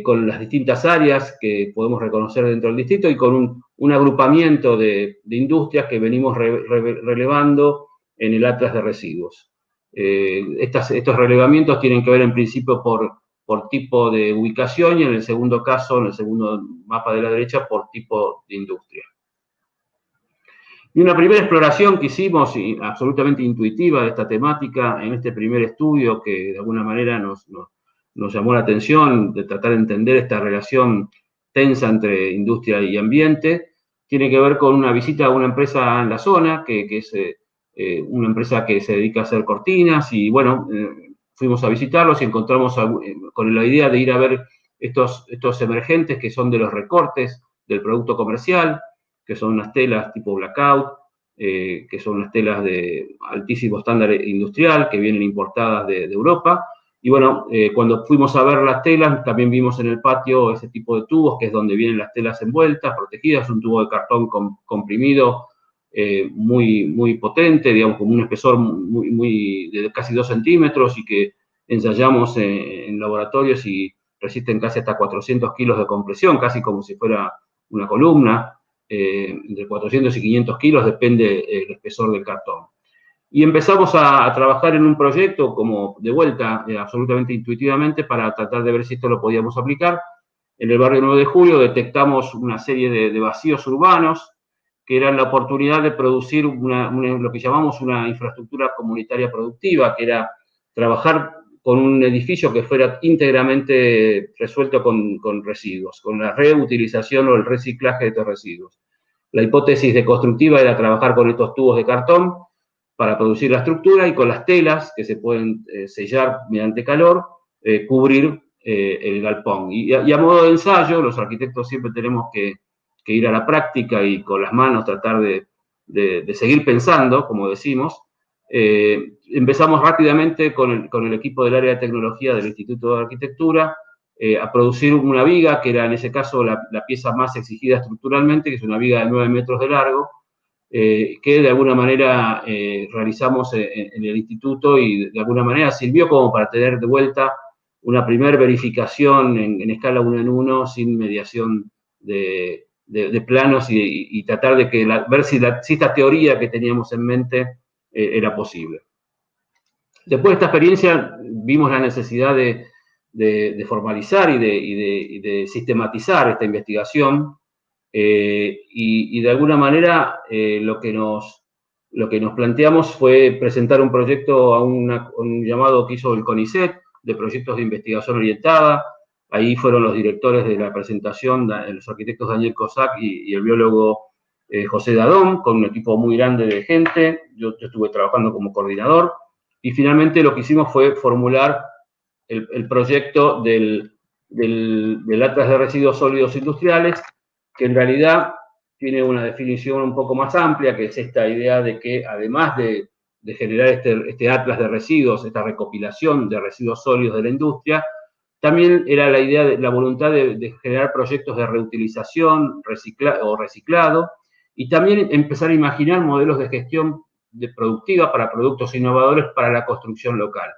con las distintas áreas que podemos reconocer dentro del distrito y con un agrupamiento de industrias que venimos relevando en el atlas de residuos. Estos relevamientos tienen que ver en principio por tipo de ubicación y en el segundo caso, en el segundo mapa de la derecha, por tipo de industria. Y una primera exploración que hicimos, absolutamente intuitiva, de esta temática en este primer estudio que de alguna manera nos llamó la atención, de tratar de entender esta relación tensa entre industria y ambiente, tiene que ver con una visita a una empresa en la zona, que es una empresa que se dedica a hacer cortinas, y bueno, fuimos a visitarlos y encontramos con la idea de ir a ver estos emergentes que son de los recortes del producto comercial, que son unas telas tipo blackout, que son unas telas de altísimo estándar industrial, que vienen importadas de Europa. Y bueno, cuando fuimos a ver las telas, también vimos en el patio ese tipo de tubos, que es donde vienen las telas envueltas, protegidas, un tubo de cartón comprimido muy potente, digamos, con un espesor de casi 2 centímetros y que ensayamos en laboratorios y resisten casi hasta 400 kilos de compresión, casi como si fuera una columna. Entre 400 y 500 kilos, depende el espesor del cartón. Y empezamos a trabajar en un proyecto, como de vuelta, absolutamente intuitivamente, para tratar de ver si esto lo podíamos aplicar. En el barrio 9 de Julio detectamos una serie de vacíos urbanos, que eran la oportunidad de producir lo que llamamos una infraestructura comunitaria productiva, que era trabajar con un edificio que fuera íntegramente resuelto con residuos, con la reutilización o el reciclaje de estos residuos. La hipótesis de constructiva era trabajar con estos tubos de cartón para producir la estructura y con las telas que se pueden sellar mediante calor, cubrir el galpón. Y a modo de ensayo, los arquitectos siempre tenemos que ir a la práctica y con las manos tratar de seguir pensando, como decimos. Empezamos rápidamente con el equipo del área de tecnología del Instituto de Arquitectura a producir una viga, que era en ese caso la pieza más exigida estructuralmente, que es una viga de 9 metros de largo, que de alguna manera realizamos en el instituto y de alguna manera sirvió como para tener de vuelta una primera verificación en escala 1 en 1 sin mediación de planos y tratar de ver si esta teoría que teníamos en mente era posible. Después de esta experiencia vimos la necesidad de formalizar y de sistematizar esta investigación y de alguna manera lo que nos planteamos fue presentar un proyecto a un llamado que hizo el CONICET de proyectos de investigación orientada. Ahí fueron los directores de la presentación, los arquitectos Daniel Cossack y el biólogo José Dadón, con un equipo muy grande de gente. Yo estuve trabajando como coordinador. Y finalmente lo que hicimos fue formular el proyecto del Atlas de Residuos Sólidos Industriales, que en realidad tiene una definición un poco más amplia, que es esta idea de que además de generar este Atlas de residuos, esta recopilación de residuos sólidos de la industria, también era la voluntad de generar proyectos de reutilización o reciclado, y también empezar a imaginar modelos de gestión productiva para productos innovadores para la construcción local.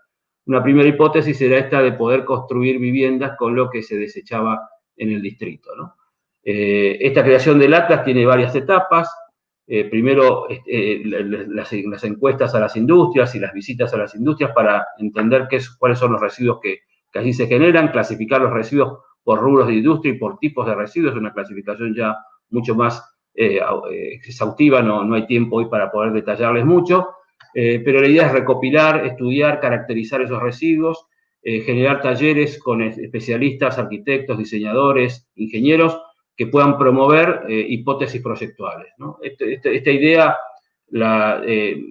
Una primera hipótesis era esta de poder construir viviendas con lo que se desechaba en el distrito, ¿no? Esta creación del Atlas tiene varias etapas. Primero, las encuestas a las industrias y las visitas a las industrias para entender cuáles son los residuos que allí se generan, clasificar los residuos por rubros de industria y por tipos de residuos, una clasificación ya mucho más exhaustiva, no hay tiempo hoy para poder detallarles mucho, pero la idea es recopilar, estudiar, caracterizar esos residuos, generar talleres con especialistas, arquitectos, diseñadores, ingenieros, que puedan promover hipótesis proyectuales, ¿no? Esta idea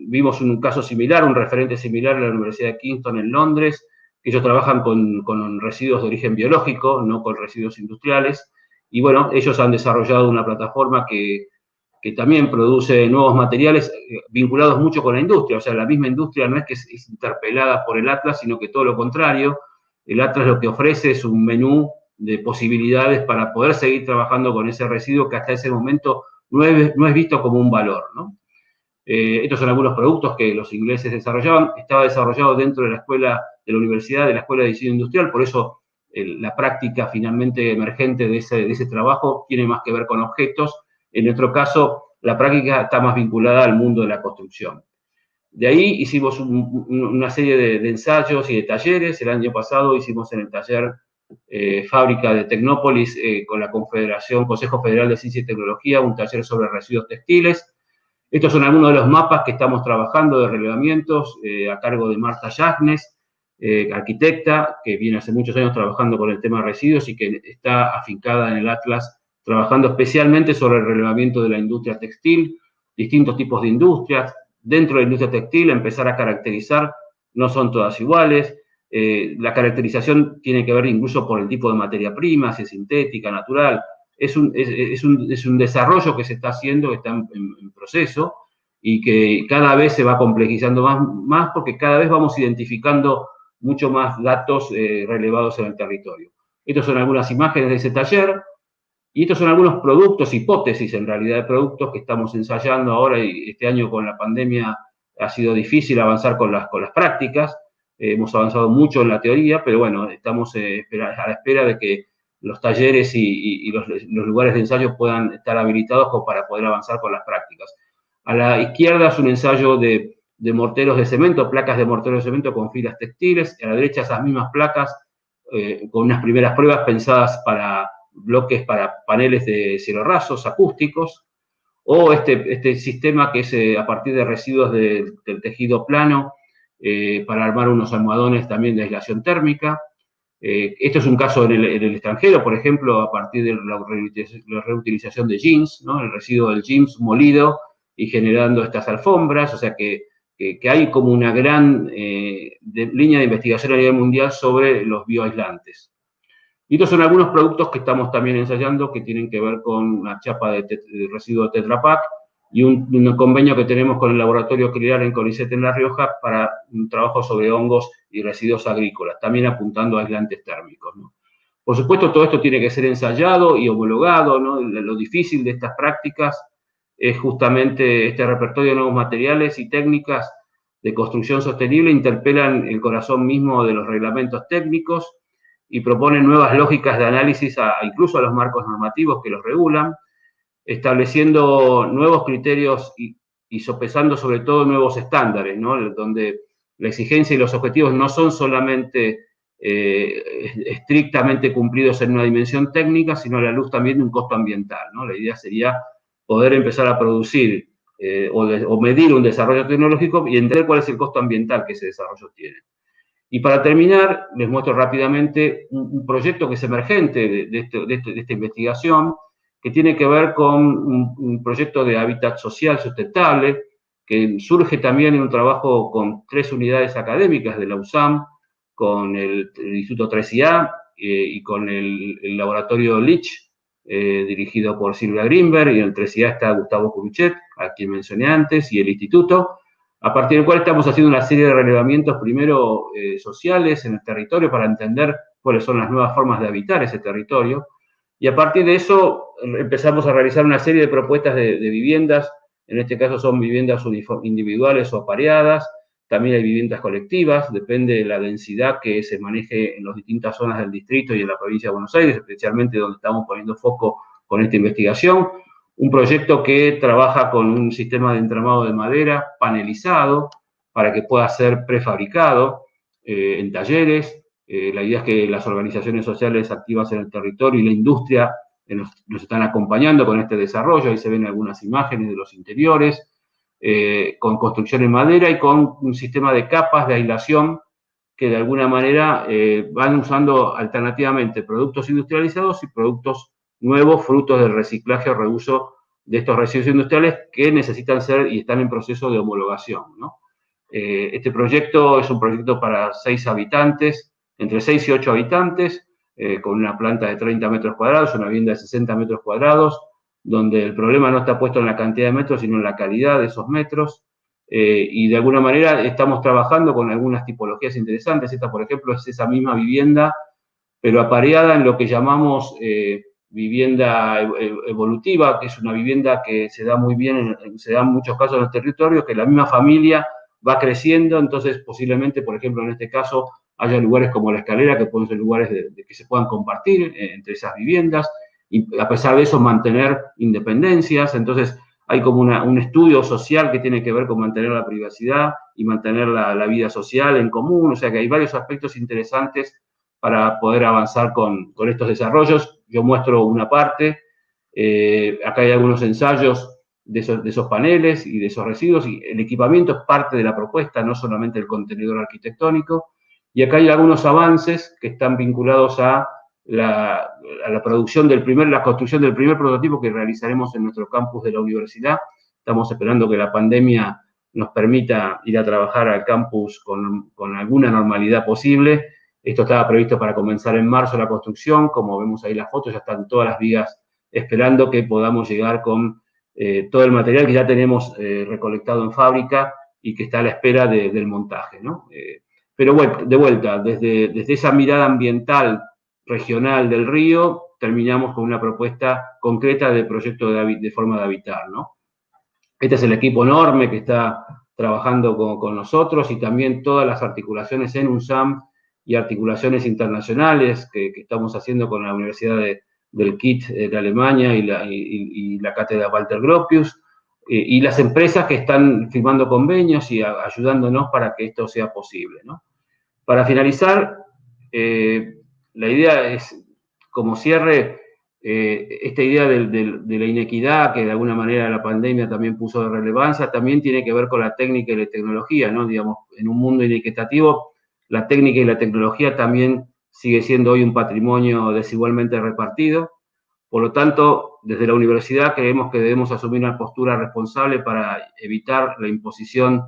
vimos un caso similar, un referente similar en la Universidad de Kingston en Londres, que ellos trabajan con residuos de origen biológico, no con residuos industriales, y bueno, ellos han desarrollado una plataforma que también produce nuevos materiales vinculados mucho con la industria. O sea, la misma industria no es que es interpelada por el Atlas, sino que todo lo contrario. El Atlas lo que ofrece es un menú de posibilidades para poder seguir trabajando con ese residuo que hasta ese momento no es visto como un valor, ¿no? Estos son algunos productos que los ingleses desarrollaban. Estaba desarrollado dentro de la escuela de la universidad, de la Escuela de Diseño Industrial, por eso la práctica finalmente emergente de ese trabajo tiene más que ver con objetos. En nuestro caso, la práctica está más vinculada al mundo de la construcción. De ahí hicimos una serie de ensayos y de talleres. El año pasado hicimos en el taller Fábrica de Tecnópolis con la Confederación, Consejo Federal de Ciencia y Tecnología, un taller sobre residuos textiles. Estos son algunos de los mapas que estamos trabajando de relevamientos a cargo de Marta Yagnes, arquitecta, que viene hace muchos años trabajando con el tema de residuos y que está afincada en el Atlas, trabajando especialmente sobre el relevamiento de la industria textil, distintos tipos de industrias. Dentro de la industria textil, empezar a caracterizar, no son todas iguales. La caracterización tiene que ver incluso por el tipo de materia prima, si es sintética, natural. Es un desarrollo que se está haciendo, que está en proceso y que cada vez se va complejizando más porque cada vez vamos identificando mucho más datos relevados en el territorio. Estas son algunas imágenes de ese taller y estos son algunos productos, hipótesis en realidad de productos que estamos ensayando ahora, y este año con la pandemia ha sido difícil avanzar con las prácticas. Hemos avanzado mucho en la teoría, pero bueno, estamos a la espera de que los talleres y los lugares de ensayo puedan estar habilitados para poder avanzar con las prácticas. A la izquierda es un ensayo de morteros de cemento, placas de morteros de cemento con filas textiles. A la derecha esas mismas placas con unas primeras pruebas pensadas para bloques, para paneles de cielo rasos, acústicos. O este sistema que es a partir de residuos del tejido plano para armar unos almohadones también de aislación térmica. Esto es un caso en el extranjero, por ejemplo, a partir de la reutilización de jeans, ¿no? El residuo del jeans molido y generando estas alfombras. O sea que hay como una gran línea de investigación a nivel mundial sobre los bioaislantes. Y estos son algunos productos que estamos también ensayando que tienen que ver con una chapa de residuo de Tetra Pak y un convenio que tenemos con el laboratorio CLIAR en CONICET en La Rioja para un trabajo sobre hongos y residuos agrícolas, también apuntando a aislantes térmicos, ¿no? Por supuesto, todo esto tiene que ser ensayado y homologado, ¿no? Lo difícil de estas prácticas es justamente este repertorio de nuevos materiales y técnicas de construcción sostenible interpelan el corazón mismo de los reglamentos técnicos. y proponen nuevas lógicas de análisis incluso a los marcos normativos que los regulan, estableciendo nuevos criterios y sopesando sobre todo nuevos estándares, ¿no? Donde la exigencia y los objetivos no son solamente estrictamente cumplidos en una dimensión técnica, sino a la luz también de un costo ambiental, ¿no? La idea sería poder empezar a producir o medir un desarrollo tecnológico y entender cuál es el costo ambiental que ese desarrollo tiene. Y para terminar, les muestro rápidamente un proyecto que es emergente de esta investigación, que tiene que ver con un proyecto de hábitat social sustentable, que surge también en un trabajo con 3 unidades académicas de la USAM, con el Instituto 3IA y con el laboratorio Leach, dirigido por Silvia Greenberg, y en el 3IA está Gustavo Curuchet, a quien mencioné antes, y el instituto, a partir del cual estamos haciendo una serie de relevamientos, primero sociales en el territorio, para entender cuáles son las nuevas formas de habitar ese territorio, y a partir de eso empezamos a realizar una serie de propuestas de viviendas. En este caso son viviendas individuales o apareadas, también hay viviendas colectivas, depende de la densidad que se maneje en las distintas zonas del distrito y en la provincia de Buenos Aires, especialmente donde estamos poniendo foco con esta investigación. Un proyecto que trabaja con un sistema de entramado de madera panelizado para que pueda ser prefabricado en talleres. La idea es que las organizaciones sociales activas en el territorio y la industria nos están acompañando con este desarrollo. Ahí se ven algunas imágenes de los interiores, con construcción en madera y con un sistema de capas de aislación que de alguna manera van usando alternativamente productos industrializados y productos nuevos, frutos del reciclaje o reuso de estos residuos industriales que necesitan ser y están en proceso de homologación, ¿no? Este proyecto es un proyecto para 6 habitantes, entre 6 y 8 habitantes, con una planta de 30 metros cuadrados, una vivienda de 60 metros cuadrados, donde el problema no está puesto en la cantidad de metros, sino en la calidad de esos metros. Y de alguna manera estamos trabajando con algunas tipologías interesantes. Esta, por ejemplo, es esa misma vivienda, pero apareada en lo que llamamos vivienda evolutiva, que es una vivienda que se da muy bien, se da en muchos casos en el territorio, que la misma familia va creciendo, entonces posiblemente, por ejemplo, en este caso, haya lugares como la escalera que pueden ser lugares de que se puedan compartir entre esas viviendas, y a pesar de eso mantener independencias. Entonces hay como un estudio social que tiene que ver con mantener la privacidad y mantener la vida social en común, o sea que hay varios aspectos interesantes para poder avanzar con estos desarrollos. Yo muestro una parte, acá hay algunos ensayos de esos paneles y de esos residuos, y el equipamiento es parte de la propuesta, no solamente el contenedor arquitectónico, y acá hay algunos avances que están vinculados a la producción la construcción del primer prototipo que realizaremos en nuestro campus de la universidad. Estamos esperando que la pandemia nos permita ir a trabajar al campus con alguna normalidad posible. Esto estaba previsto para comenzar en marzo la construcción. Como vemos ahí las fotos, ya están todas las vigas esperando que podamos llegar con todo el material que ya tenemos recolectado en fábrica y que está a la espera del montaje, ¿no? Pero bueno, de vuelta, desde esa mirada ambiental regional del río, terminamos con una propuesta concreta de proyecto de forma de habitar, ¿no? Este es el equipo enorme que está trabajando con nosotros, y también todas las articulaciones en UNSAM y articulaciones internacionales que estamos haciendo con la Universidad del KIT de Alemania y la cátedra Walter Gropius, y las empresas que están firmando convenios y ayudándonos para que esto sea posible, ¿no? Para finalizar, la idea es, como cierre, esta idea de la inequidad, que de alguna manera la pandemia también puso de relevancia, también tiene que ver con la técnica y la tecnología, ¿no? Digamos, en un mundo inequitativo, la técnica y la tecnología también sigue siendo hoy un patrimonio desigualmente repartido. Por lo tanto, desde la universidad creemos que debemos asumir una postura responsable para evitar la imposición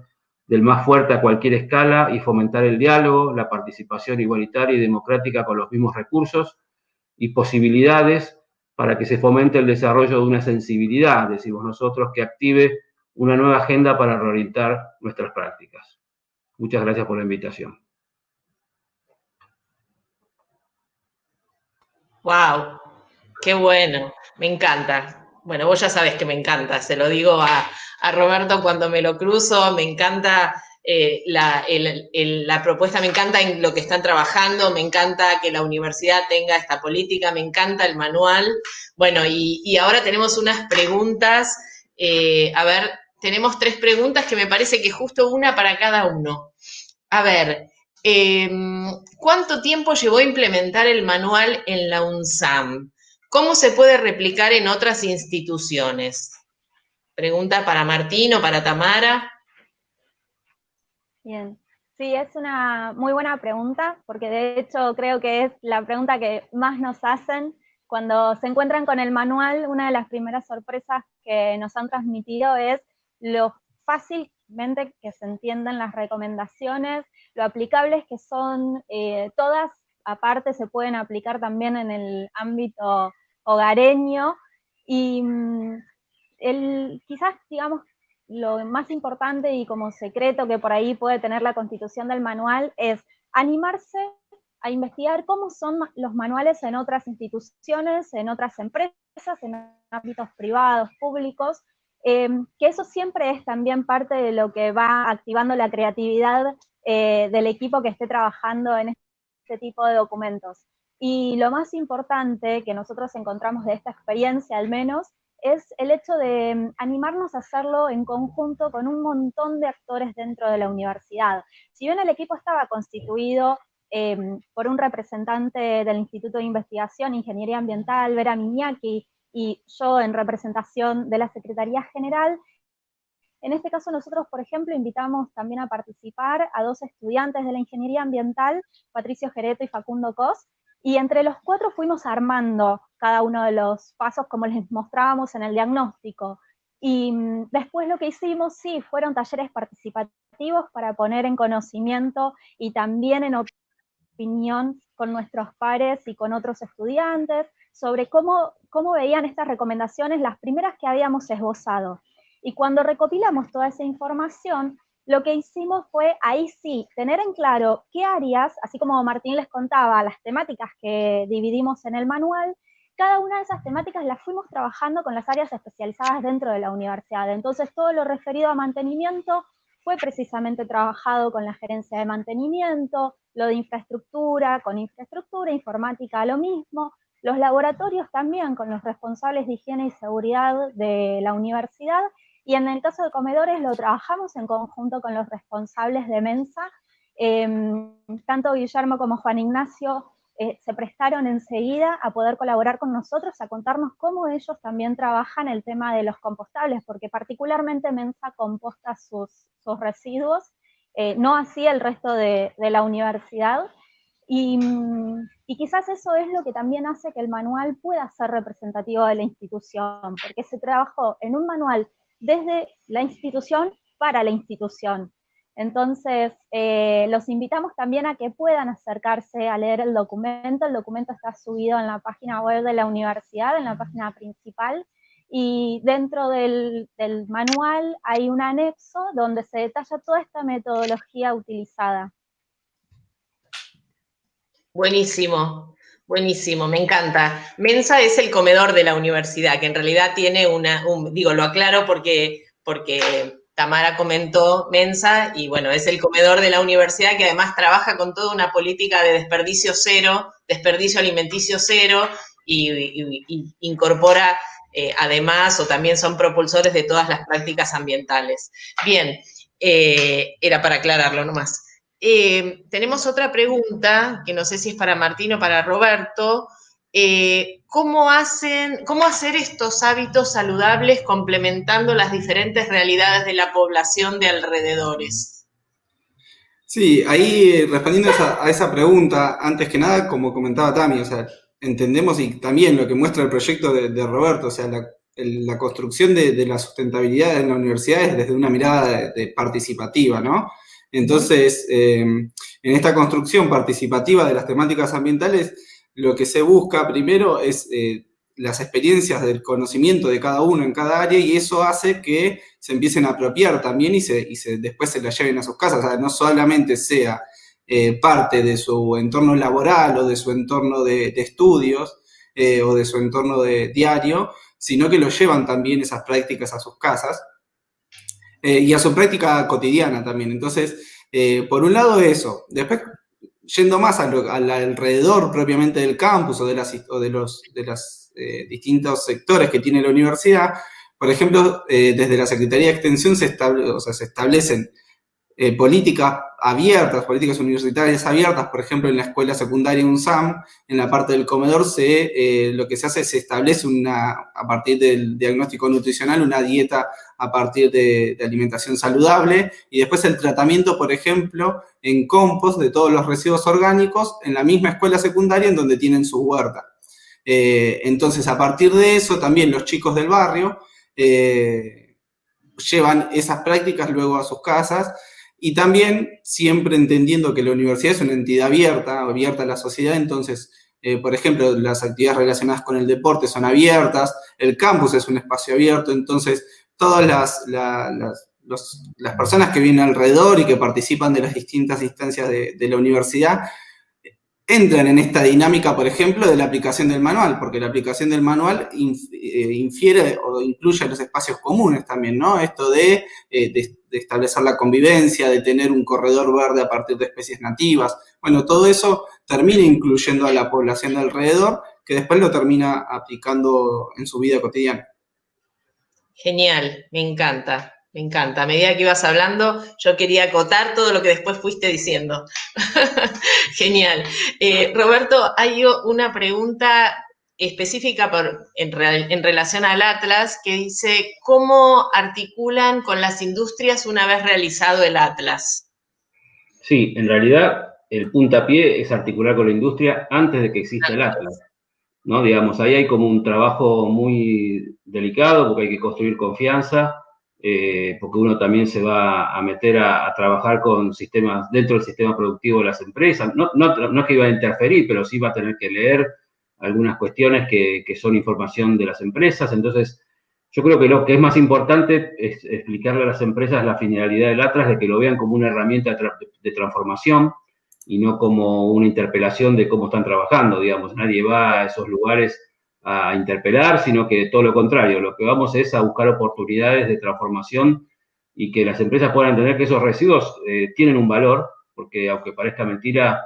del más fuerte a cualquier escala y fomentar el diálogo, la participación igualitaria y democrática con los mismos recursos y posibilidades para que se fomente el desarrollo de una sensibilidad, decimos nosotros, que active una nueva agenda para reorientar nuestras prácticas. Muchas gracias por la invitación. ¡Wow! ¡Qué bueno! Me encanta. Bueno, vos ya sabés que me encanta, se lo digo a Roberto cuando me lo cruzo, me encanta la propuesta, me encanta en lo que están trabajando, me encanta que la universidad tenga esta política, me encanta el manual. Bueno, y ahora tenemos unas preguntas, a ver, tenemos 3 preguntas que me parece que justo una para cada uno. A ver, ¿cuánto tiempo llevó a implementar el manual en la UNSAM? ¿Cómo se puede replicar en otras instituciones? Pregunta para Martín o para Tamara. Bien, sí, es una muy buena pregunta, porque de hecho creo que es la pregunta que más nos hacen cuando se encuentran con el manual. Una de las primeras sorpresas que nos han transmitido es lo fácilmente que se entienden las recomendaciones, lo aplicables que son todas, aparte se pueden aplicar también en el ámbito hogareño, y quizás, digamos, lo más importante y como secreto que por ahí puede tener la constitución del manual es animarse a investigar cómo son los manuales en otras instituciones, en otras empresas, en ámbitos privados, públicos, que eso siempre es también parte de lo que va activando la creatividad del equipo que esté trabajando en este tipo de documentos. Y lo más importante que nosotros encontramos de esta experiencia, al menos, es el hecho de animarnos a hacerlo en conjunto con un montón de actores dentro de la universidad. Si bien el equipo estaba constituido por un representante del Instituto de Investigación, Ingeniería Ambiental, Vera Miñaki, y yo en representación de la Secretaría General, en este caso nosotros, por ejemplo, invitamos también a participar a 2 estudiantes de la Ingeniería Ambiental, Patricio Gereto y Facundo Cos, y entre los 4 fuimos armando cada uno de los pasos como les mostrábamos en el diagnóstico. Y después lo que hicimos, sí, fueron talleres participativos para poner en conocimiento y también en opinión con nuestros pares y con otros estudiantes sobre cómo veían estas recomendaciones, las primeras que habíamos esbozado. Y cuando recopilamos toda esa información, lo que hicimos fue, ahí sí, tener en claro qué áreas, así como Martín les contaba, las temáticas que dividimos en el manual, cada una de esas temáticas las fuimos trabajando con las áreas especializadas dentro de la universidad. Entonces, todo lo referido a mantenimiento fue precisamente trabajado con la gerencia de mantenimiento, lo de infraestructura, con infraestructura, informática, lo mismo, los laboratorios también con los responsables de higiene y seguridad de la universidad, y en el caso de comedores lo trabajamos en conjunto con los responsables de Mensa. Tanto Guillermo como Juan Ignacio se prestaron enseguida a poder colaborar con nosotros, a contarnos cómo ellos también trabajan el tema de los compostables, porque particularmente Mensa composta sus residuos, no así el resto de la universidad. Y quizás eso es lo que también hace que el manual pueda ser representativo de la institución, porque se trabajó en un manual desde la institución para la institución. Entonces, los invitamos también a que puedan acercarse a leer el documento. El documento está subido en la página web de la universidad, en la página principal, y dentro del manual hay un anexo donde se detalla toda esta metodología utilizada. Buenísimo, buenísimo, me encanta. Mensa es el comedor de la universidad, que en realidad tiene digo, lo aclaro porque Tamara comentó Mensa, y bueno, es el comedor de la universidad que además trabaja con toda una política de desperdicio cero, desperdicio alimenticio cero, y incorpora además, o también son propulsores de todas las prácticas ambientales. Bien, era para aclararlo nomás. Tenemos otra pregunta, que no sé si es para Martín o para Roberto. ¿Cómo hacer estos hábitos saludables complementando las diferentes realidades de la población de alrededores? Sí, ahí respondiendo a esa pregunta, antes que nada, como comentaba Tami, o sea, entendemos y también lo que muestra el proyecto de Roberto, o sea, la construcción de la sustentabilidad en la universidad es desde una mirada participativa, ¿no? Entonces, en esta construcción participativa de las temáticas ambientales, lo que se busca primero es las experiencias del conocimiento de cada uno en cada área, y eso hace que se empiecen a apropiar también y después se la lleven a sus casas. O sea, no solamente sea parte de su entorno laboral o de su entorno de estudios o de su entorno diario, sino que lo llevan también esas prácticas a sus casas. y a su práctica cotidiana también. Entonces, por un lado eso. Después, yendo más al alrededor propiamente del campus o de los distintos sectores que tiene la universidad, por ejemplo, desde la Secretaría de Extensión se establecen políticas abiertas, políticas universitarias abiertas, por ejemplo, en la escuela secundaria UNSAM, en la parte del comedor, lo que se hace es se establece a partir del diagnóstico nutricional, una dieta a partir de alimentación saludable, y después el tratamiento, por ejemplo, en compost de todos los residuos orgánicos en la misma escuela secundaria en donde tienen su huerta. Entonces, a partir de eso, también los chicos del barrio llevan esas prácticas luego a sus casas, y también siempre entendiendo que la universidad es una entidad abierta a la sociedad. Entonces, por ejemplo, las actividades relacionadas con el deporte son abiertas, el campus es un espacio abierto, entonces todas las personas que vienen alrededor y que participan de las distintas instancias de la universidad entran en esta dinámica, por ejemplo, de la aplicación del manual, porque la aplicación del manual infiere o incluye los espacios comunes también, ¿no? Esto de establecer la convivencia, de tener un corredor verde a partir de especies nativas. Bueno, todo eso termina incluyendo a la población de alrededor, que después lo termina aplicando en su vida cotidiana. Genial, me encanta. Me encanta. A medida que ibas hablando, yo quería acotar todo lo que después fuiste diciendo. Genial. Roberto, hay una pregunta específica en relación al Atlas que dice, ¿cómo articulan con las industrias una vez realizado el Atlas? Sí, en realidad el puntapié es articular con la industria antes de que exista el Atlas, ¿no? Digamos, ahí hay como un trabajo muy delicado porque hay que construir confianza, porque uno también se va a meter a trabajar con sistemas dentro del sistema productivo de las empresas. No es que iba a interferir, pero sí va a tener que leer algunas cuestiones que son información de las empresas. Entonces, yo creo que lo que es más importante es explicarle a las empresas la finalidad del Atlas, de que lo vean como una herramienta de transformación y no como una interpelación de cómo están trabajando, digamos. Nadie va a esos lugares a interpelar, sino que todo lo contrario, lo que vamos es a buscar oportunidades de transformación y que las empresas puedan entender que esos residuos tienen un valor, porque aunque parezca mentira,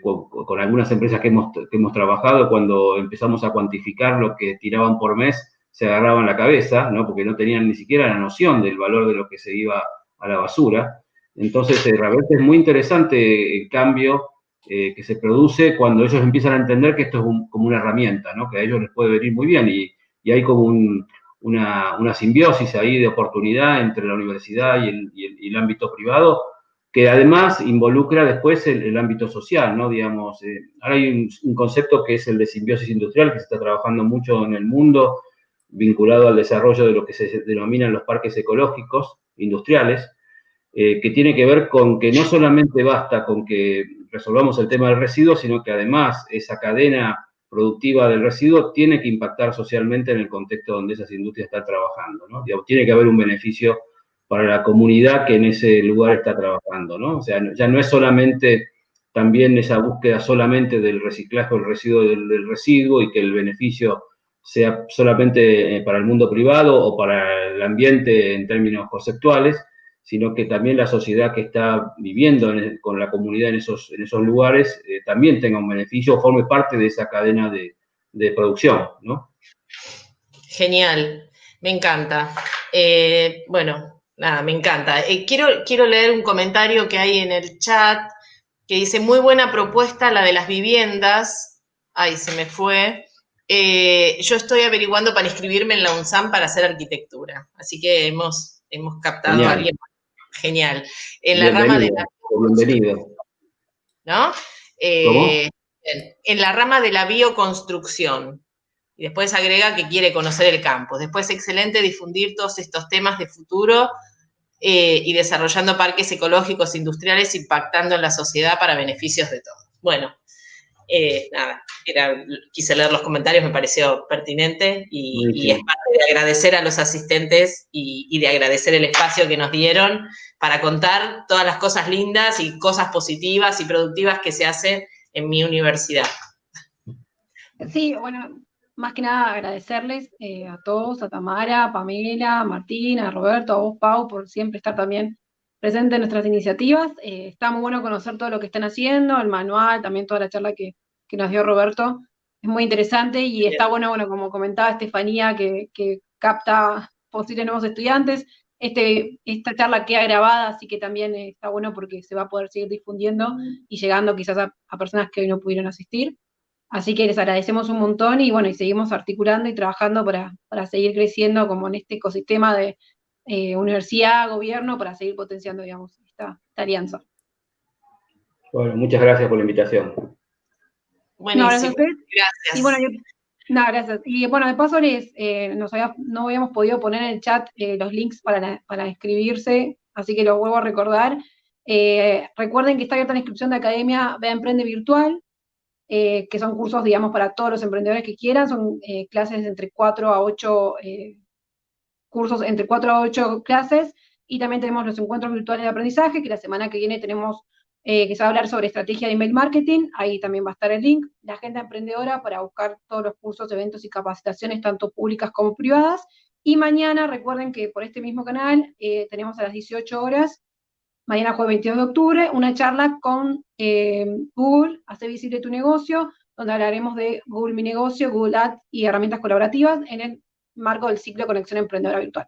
con algunas empresas que hemos trabajado, cuando empezamos a cuantificar lo que tiraban por mes, se agarraban la cabeza, ¿no? Porque no tenían ni siquiera la noción del valor de lo que se iba a la basura. Entonces, realmente es muy interesante el cambio que se produce cuando ellos empiezan a entender que esto es como una herramienta, ¿no? Que a ellos les puede venir muy bien y hay como una simbiosis ahí de oportunidad entre la universidad y el ámbito privado, que además involucra después el ámbito social, ¿no? Digamos, ahora hay un concepto que es el de simbiosis industrial, que se está trabajando mucho en el mundo, vinculado al desarrollo de lo que se denominan los parques ecológicos industriales, que tiene que ver con que no solamente basta con que resolvamos el tema del residuo, sino que además esa cadena productiva del residuo tiene que impactar socialmente en el contexto donde esas industrias están trabajando, ¿no? Digamos, tiene que haber un beneficio para la comunidad que en ese lugar está trabajando, ¿no? O sea, ya no es solamente también esa búsqueda solamente del reciclaje o el residuo del residuo y que el beneficio sea solamente para el mundo privado o para el ambiente en términos conceptuales, sino que también la sociedad que está viviendo con la comunidad en esos lugares también tenga un beneficio o forme parte de esa cadena de producción, ¿no? Genial, me encanta. Bueno, nada, me encanta. Quiero leer un comentario que hay en el chat que dice, muy buena propuesta la de las viviendas. Ay, se me fue. Yo estoy averiguando para inscribirme en la UNSAM para hacer arquitectura. Así que hemos captado Genial. a alguien. Genial. En la rama de la... Bienvenido. ¿No? En la rama de la bioconstrucción. Y después agrega que quiere conocer el campus. Después, excelente difundir todos estos temas de futuro y desarrollando parques ecológicos industriales impactando en la sociedad para beneficios de todos. Bueno, nada, quise leer los comentarios, me pareció pertinente y es parte de agradecer a los asistentes y de agradecer el espacio que nos dieron para contar todas las cosas lindas y cosas positivas y productivas que se hacen en mi universidad. Sí, bueno, más que nada agradecerles a todos, a Tamara, a Pamela, a Martín, a Roberto, a vos, Pau, por siempre estar también presente en nuestras iniciativas. Está muy bueno conocer todo lo que están haciendo, el manual, también toda la charla que nos dio Roberto. Es muy interesante y está bueno, como comentaba Estefanía, que capta posibles nuevos estudiantes. Esta charla queda grabada, así que también está bueno porque se va a poder seguir difundiendo y llegando quizás a personas que hoy no pudieron asistir. Así que les agradecemos un montón y bueno, y seguimos articulando y trabajando para seguir creciendo como en este ecosistema de universidad, gobierno, para seguir potenciando, digamos, esta alianza. Bueno, muchas gracias por la invitación. Buenísimo, No, gracias a ustedes. gracias. Y bueno, gracias. Y bueno, de paso no habíamos podido poner en el chat los links para inscribirse, así que lo vuelvo a recordar. Recuerden que está abierta la inscripción de Academia Bea Emprende Virtual, que son cursos, digamos, para todos los emprendedores que quieran, son clases entre 4 a 8, cursos entre 4 a 8 clases, y también tenemos los encuentros virtuales de aprendizaje, que la semana que viene tenemos, que se va a hablar sobre estrategia de email marketing, ahí también va a estar el link, la agenda emprendedora para buscar todos los cursos, eventos y capacitaciones, tanto públicas como privadas, y mañana recuerden que por este mismo canal tenemos a las 18 horas, mañana jueves 22 de octubre, una charla con Google, Hace Visible Tu Negocio, donde hablaremos de Google Mi Negocio, Google Ads y herramientas colaborativas en el marco del ciclo Conexión Emprendedora Virtual.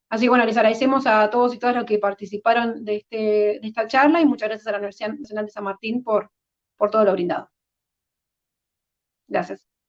Así que bueno, les agradecemos a todos y todas los que participaron de esta charla y muchas gracias a la Universidad Nacional de San Martín por todo lo brindado. Gracias.